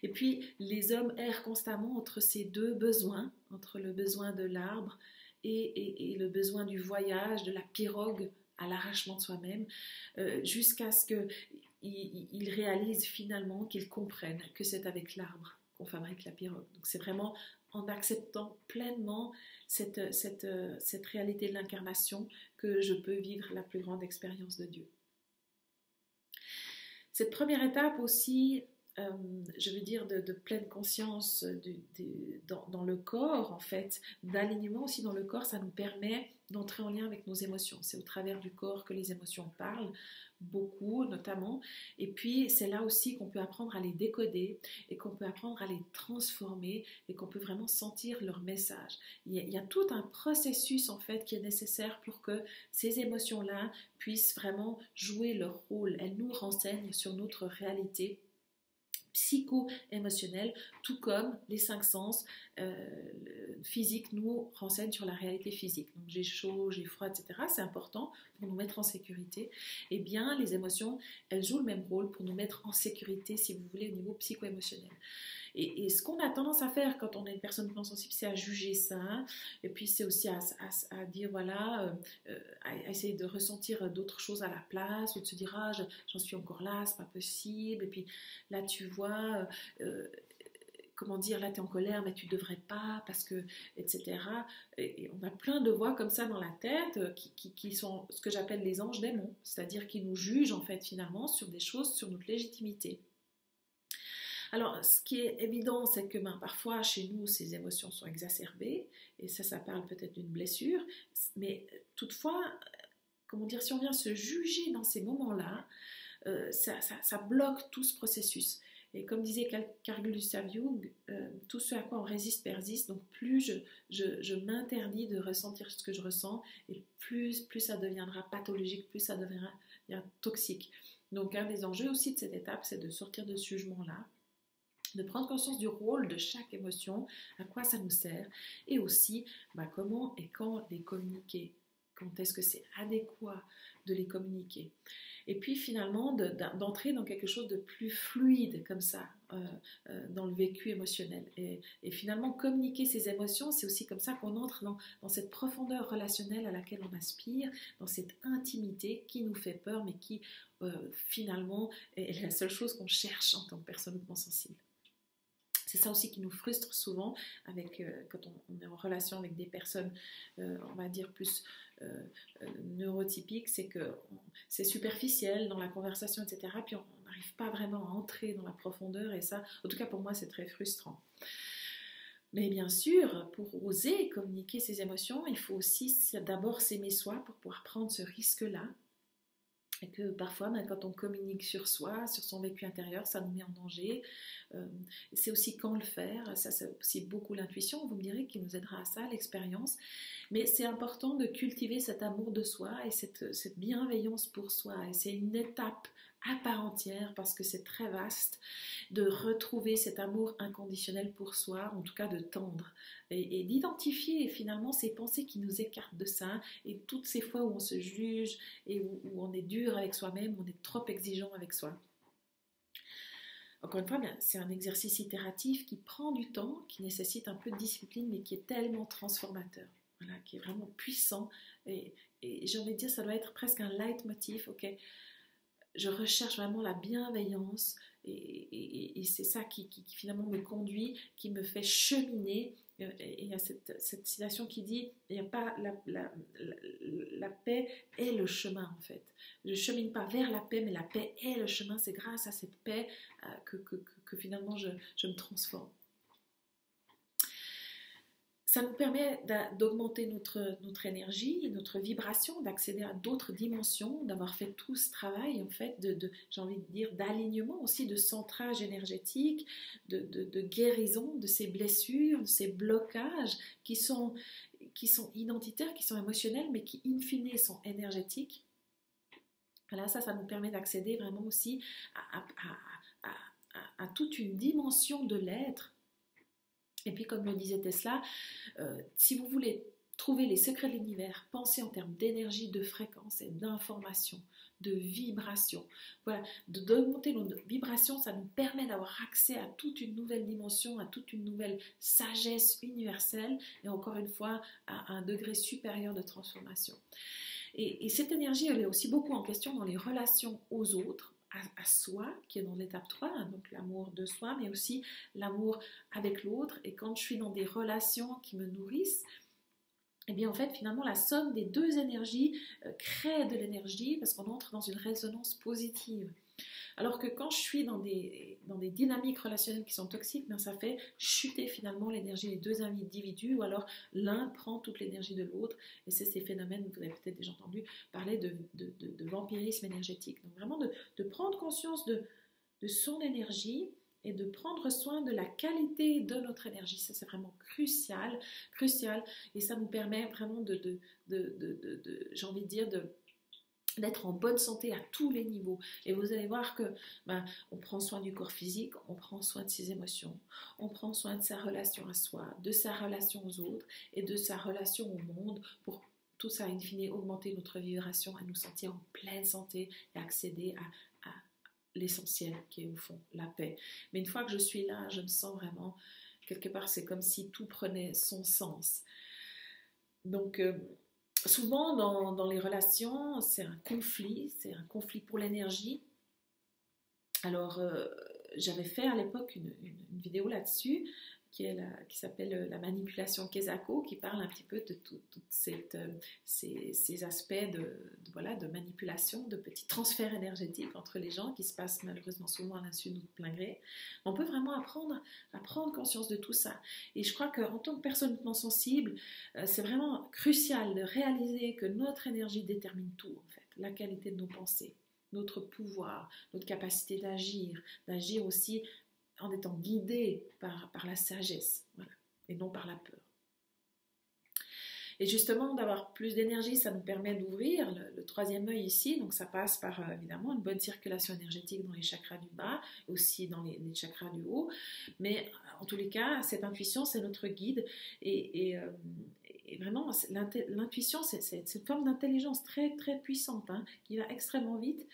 Et puis les hommes errent constamment entre ces deux besoins, entre le besoin de l'arbre et le besoin du voyage, de la pirogue à l'arrachement de soi-même, jusqu'à ce qu'ils réalisent finalement, qu'ils comprennent que c'est avec l'arbre qu'on fabrique la pirogue. Donc c'est vraiment en acceptant pleinement cette réalité de l'incarnation que je peux vivre la plus grande expérience de Dieu. Cette première étape aussi, je veux dire de pleine conscience dans le corps, en fait, d'alignement aussi dans le corps, ça nous permet d'entrer en lien avec nos émotions. C'est au travers du corps que les émotions parlent, beaucoup notamment, et puis c'est là aussi qu'on peut apprendre à les décoder et qu'on peut apprendre à les transformer et qu'on peut vraiment sentir leur message. Il y a tout un processus en fait qui est nécessaire pour que ces émotions-là puissent vraiment jouer leur rôle. Elles nous renseignent sur notre réalité psycho-émotionnelle, tout comme les cinq sens physiques nous renseignent sur la réalité physique. Donc j'ai chaud, j'ai froid, etc. C'est important pour nous mettre en sécurité. Eh bien, les émotions, elles jouent le même rôle pour nous mettre en sécurité, si vous voulez, au niveau psycho-émotionnel. Et ce qu'on a tendance à faire quand on est une personne non sensible, c'est à juger ça, et puis c'est aussi à dire, voilà, à essayer de ressentir d'autres choses à la place, ou de se dire, ah, j'en suis encore là, c'est pas possible, et puis là, tu vois, comment dire, là, tu es en colère, mais tu devrais pas, parce que, etc. Et on a plein de voix comme ça dans la tête, qui sont ce que j'appelle les anges démons, c'est-à-dire qui nous jugent, en fait, finalement, sur des choses, sur notre légitimité. Alors, ce qui est évident, c'est que parfois, chez nous, ces émotions sont exacerbées, et ça parle peut-être d'une blessure, mais toutefois, comment dire, si on vient se juger dans ces moments-là, ça bloque tout ce processus. Et comme disait Carl Gustav Jung, tout ce à quoi on résiste persiste, donc plus je m'interdis de ressentir ce que je ressens, et plus ça deviendra pathologique, plus ça deviendra toxique. Donc un des enjeux aussi de cette étape, c'est de sortir de ce jugement-là, de prendre conscience du rôle de chaque émotion, à quoi ça nous sert, et aussi comment et quand les communiquer, quand est-ce que c'est adéquat de les communiquer. Et puis finalement d'entrer dans quelque chose de plus fluide comme ça, dans le vécu émotionnel. Et finalement communiquer ses émotions, c'est aussi comme ça qu'on entre dans cette profondeur relationnelle à laquelle on aspire, dans cette intimité qui nous fait peur, mais qui finalement est la seule chose qu'on cherche en tant que personne hautement sensible. C'est ça aussi qui nous frustre souvent quand on est en relation avec des personnes, on va dire, plus neurotypiques, c'est que c'est superficiel dans la conversation, etc. Puis on n'arrive pas vraiment à entrer dans la profondeur et ça, en tout cas pour moi, c'est très frustrant. Mais bien sûr, pour oser communiquer ses émotions, il faut aussi d'abord s'aimer soi pour pouvoir prendre ce risque-là. Et que parfois, quand on communique sur soi, sur son vécu intérieur, ça nous met en danger. C'est aussi quand le faire, ça c'est aussi beaucoup l'intuition, vous me direz, qui nous aidera à ça, l'expérience. Mais c'est important de cultiver cet amour de soi et cette bienveillance pour soi. Et c'est une étape à part entière parce que c'est très vaste de retrouver cet amour inconditionnel pour soi, en tout cas de tendre et d'identifier finalement ces pensées qui nous écartent de ça et toutes ces fois où on se juge et où on est dur avec soi-même, on est trop exigeant avec soi. Encore une fois, c'est un exercice itératif qui prend du temps, qui nécessite un peu de discipline, mais qui est tellement transformateur, voilà, qui est vraiment puissant. Et j'ai envie de dire, ça doit être presque un leitmotiv, ok ? Je recherche vraiment la bienveillance et c'est ça qui finalement me conduit, qui me fait cheminer. Et il y a cette citation qui dit, il n'y a pas la paix est le chemin en fait. Je ne chemine pas vers la paix, mais la paix est le chemin. C'est grâce à cette paix que finalement je me transforme. Ça nous permet d'augmenter notre énergie, notre vibration, d'accéder à d'autres dimensions, d'avoir fait tout ce travail en fait j'ai envie de dire d'alignement aussi, de centrage énergétique, de guérison de ces blessures, de ces blocages qui sont identitaires, qui sont émotionnels, mais qui in fine sont énergétiques. Voilà, ça nous permet d'accéder vraiment aussi à toute une dimension de l'être. Et puis comme le disait Tesla, si vous voulez trouver les secrets de l'univers, pensez en termes d'énergie, de fréquence et d'information, de vibration. Voilà, d'augmenter nos vibrations, ça nous permet d'avoir accès à toute une nouvelle dimension, à toute une nouvelle sagesse universelle et encore une fois à un degré supérieur de transformation. Et cette énergie, elle est aussi beaucoup en question dans les relations aux autres, à soi, qui est dans l'étape 3, hein, donc l'amour de soi, mais aussi l'amour avec l'autre. Et quand je suis dans des relations qui me nourrissent, et bien en fait finalement la somme des deux énergies crée de l'énergie parce qu'on entre dans une résonance positive. Alors que quand je suis dans des dynamiques relationnelles qui sont toxiques, bien ça fait chuter finalement l'énergie des deux individus, ou alors l'un prend toute l'énergie de l'autre, et c'est ces phénomènes, vous avez peut-être déjà entendu parler de vampirisme énergétique. Donc vraiment de prendre conscience de son énergie et de prendre soin de la qualité de notre énergie. Ça c'est vraiment crucial, et ça nous permet vraiment j'ai envie de dire, d'être en bonne santé à tous les niveaux. Et vous allez voir que on prend soin du corps physique, on prend soin de ses émotions, on prend soin de sa relation à soi, de sa relation aux autres et de sa relation au monde pour tout ça, in fine, augmenter notre vibration, à nous sentir en pleine santé et accéder à l'essentiel qui est au fond la paix. Mais une fois que je suis là, je me sens vraiment, quelque part, c'est comme si tout prenait son sens. Donc, souvent dans les relations, c'est un conflit pour l'énergie. Alors, j'avais fait à l'époque une vidéo là-dessus qui s'appelle la manipulation Kesako, qui parle un petit peu de tous ces aspects de manipulation, de petits transferts énergétiques entre les gens qui se passent malheureusement souvent à l'insu de plein gré. On peut vraiment apprendre à prendre conscience de tout ça. Et je crois qu'en tant que personne hautement sensible, c'est vraiment crucial de réaliser que notre énergie détermine tout, en fait, la qualité de nos pensées, notre pouvoir, notre capacité d'agir aussi en étant guidé par la sagesse, voilà, et non par la peur. Et justement, d'avoir plus d'énergie, ça nous permet d'ouvrir le troisième œil ici. Donc ça passe par évidemment une bonne circulation énergétique dans les chakras du bas, aussi dans les chakras du haut. Mais en tous les cas, cette intuition, c'est notre guide. Et vraiment, l'intuition, c'est une forme d'intelligence très, très puissante, hein, qui va extrêmement vite.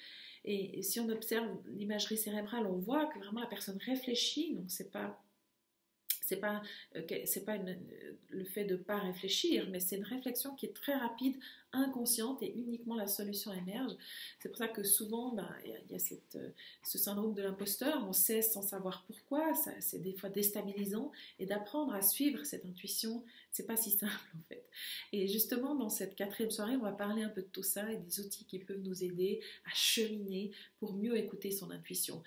Et si on observe l'imagerie cérébrale, on voit que vraiment la personne réfléchit. Donc c'est pas le fait de ne pas réfléchir, mais c'est une réflexion qui est très rapide, inconsciente, et uniquement la solution émerge. C'est pour ça que souvent, il y a ce syndrome de l'imposteur, on sait sans savoir pourquoi, c'est des fois déstabilisant, et d'apprendre à suivre cette intuition, c'est pas si simple en fait. Et justement, dans cette quatrième soirée, on va parler un peu de tout ça, et des outils qui peuvent nous aider à cheminer pour mieux écouter son intuition.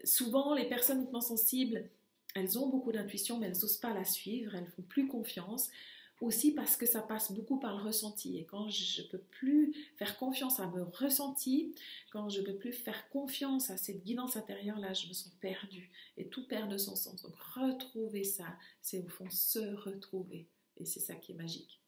Souvent, les personnes hautement sensibles, elles ont beaucoup d'intuition, mais elles n'osent pas la suivre, elles ne font plus confiance, aussi parce que ça passe beaucoup par le ressenti. Et quand je ne peux plus faire confiance à mon ressenti, quand je ne peux plus faire confiance à cette guidance intérieure-là, je me sens perdue et tout perd de son sens. Donc retrouver ça, c'est au fond se retrouver. Et c'est ça qui est magique.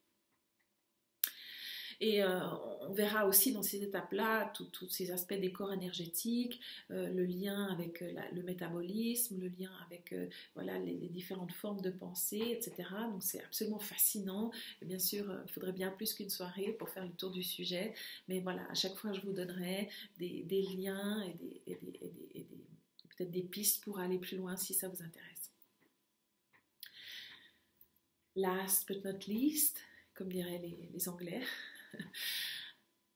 Et on verra aussi dans ces étapes-là tous ces aspects des corps énergétiques, le lien avec le métabolisme, le lien avec voilà, les différentes formes de pensée, etc. Donc c'est absolument fascinant. Et bien sûr, il faudrait bien plus qu'une soirée pour faire le tour du sujet. Mais voilà, à chaque fois, je vous donnerai des liens et peut-être des pistes pour aller plus loin si ça vous intéresse. Last but not least, comme diraient les Anglais,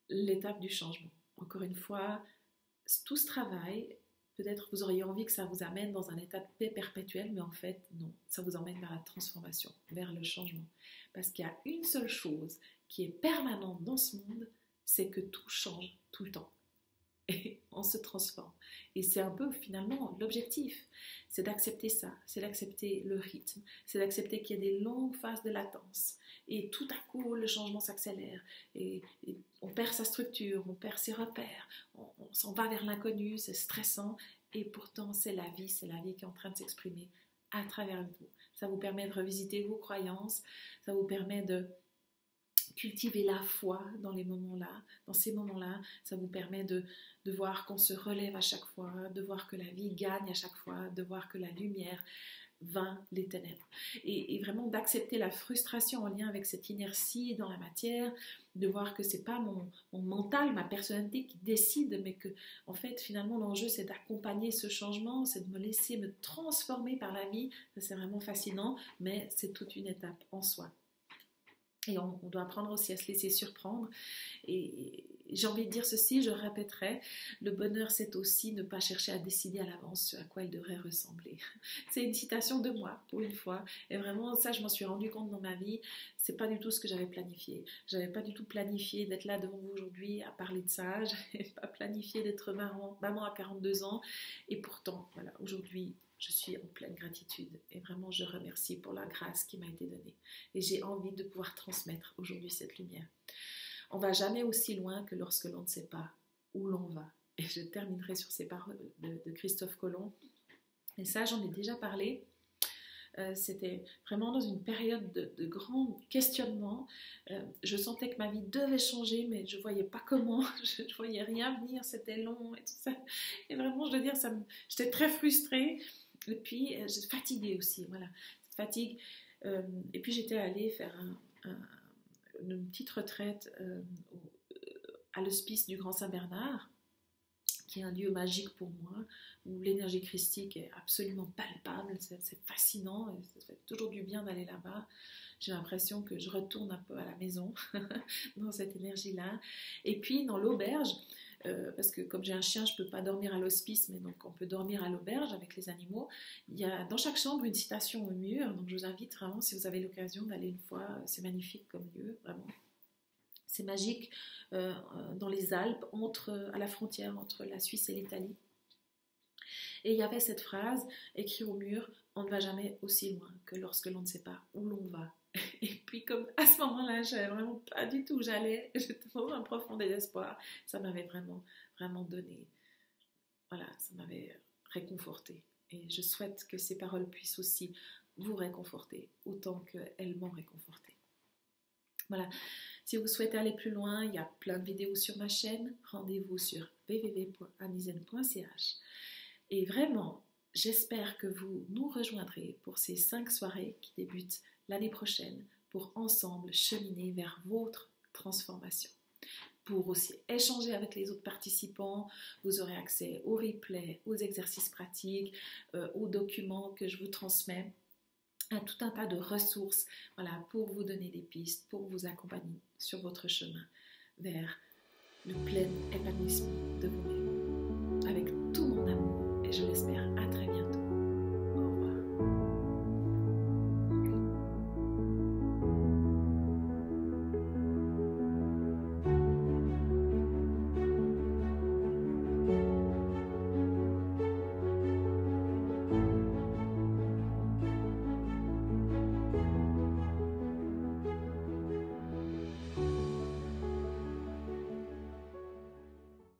l'étape du changement. Encore une fois, tout ce travail, peut-être vous auriez envie que ça vous amène dans un état de paix perpétuel, mais en fait, non, ça vous emmène vers la transformation, vers le changement. Parce qu'il y a une seule chose qui est permanente dans ce monde, c'est que tout change tout le temps. Et on se transforme. Et c'est un peu finalement l'objectif, c'est d'accepter ça, c'est d'accepter le rythme, c'est d'accepter qu'il y a des longues phases de latence. Et tout à coup, le changement s'accélère. Et on perd sa structure, on perd ses repères, on s'en va vers l'inconnu, c'est stressant. Et pourtant, c'est la vie qui est en train de s'exprimer à travers vous. Ça vous permet de revisiter vos croyances, ça vous permet de cultiver la foi dans ces moments-là, ça vous permet de voir qu'on se relève à chaque fois, de voir que la vie gagne à chaque fois, de voir que la lumière vainc les ténèbres. Et vraiment d'accepter la frustration en lien avec cette inertie dans la matière, de voir que c'est pas mon mental, ma personnalité qui décide, mais que en fait finalement l'enjeu c'est d'accompagner ce changement, c'est de me laisser me transformer par la vie. Ça, c'est vraiment fascinant, mais c'est toute une étape en soi. Et on doit apprendre aussi à se laisser surprendre. Et j'ai envie de dire ceci, je répéterai, le bonheur c'est aussi ne pas chercher à décider à l'avance ce à quoi il devrait ressembler. C'est une citation de moi, pour une fois. Et vraiment, ça je m'en suis rendu compte dans ma vie, c'est pas du tout ce que j'avais planifié. J'avais pas du tout planifié d'être là devant vous aujourd'hui à parler de ça, j'avais pas planifié d'être maman à 42 ans. Et pourtant, voilà, aujourd'hui, je suis en pleine gratitude et vraiment je remercie pour la grâce qui m'a été donnée. Et j'ai envie de pouvoir transmettre aujourd'hui cette lumière. On ne va jamais aussi loin que lorsque l'on ne sait pas où l'on va. Et je terminerai sur ces paroles de Christophe Colomb. Et ça, j'en ai déjà parlé. C'était vraiment dans une période de grand questionnement. Je sentais que ma vie devait changer, mais je ne voyais pas comment. Je ne voyais rien venir, c'était long et tout ça. Et vraiment, je dois dire, j'étais très frustrée. Et puis, j'étais fatiguée aussi, voilà, cette fatigue. Et puis, j'étais allée faire une petite retraite à l'hospice du Grand Saint-Bernard, qui est un lieu magique pour moi, où l'énergie christique est absolument palpable, c'est fascinant, et ça fait toujours du bien d'aller là-bas. J'ai l'impression que je retourne un peu à la maison, dans cette énergie-là. Et puis, dans l'auberge, parce que comme j'ai un chien, je ne peux pas dormir à l'hospice, mais donc on peut dormir à l'auberge avec les animaux. Il y a dans chaque chambre une citation au mur, donc je vous invite vraiment, si vous avez l'occasion, d'aller une fois, c'est magnifique comme lieu, vraiment. C'est magique dans les Alpes, à la frontière entre la Suisse et l'Italie. Et il y avait cette phrase écrite au mur, on ne va jamais aussi loin que lorsque l'on ne sait pas où l'on va. Et puis comme à ce moment-là, je savais vraiment pas du tout où j'allais, j'étais dans un profond désespoir. Ça m'avait vraiment, vraiment donné, voilà, ça m'avait réconforté. Et je souhaite que ces paroles puissent aussi vous réconforter, autant qu'elles m'ont réconforté. Voilà. Si vous souhaitez aller plus loin, il y a plein de vidéos sur ma chaîne. Rendez-vous sur www.anizen.ch. Et vraiment, j'espère que vous nous rejoindrez pour ces 5 soirées qui débutent l'année prochaine pour ensemble cheminer vers votre transformation. Pour aussi échanger avec les autres participants, vous aurez accès aux replays, aux exercices pratiques, aux documents que je vous transmets, à tout un tas de ressources, voilà, pour vous donner des pistes, pour vous accompagner sur votre chemin vers le plein épanouissement de vous.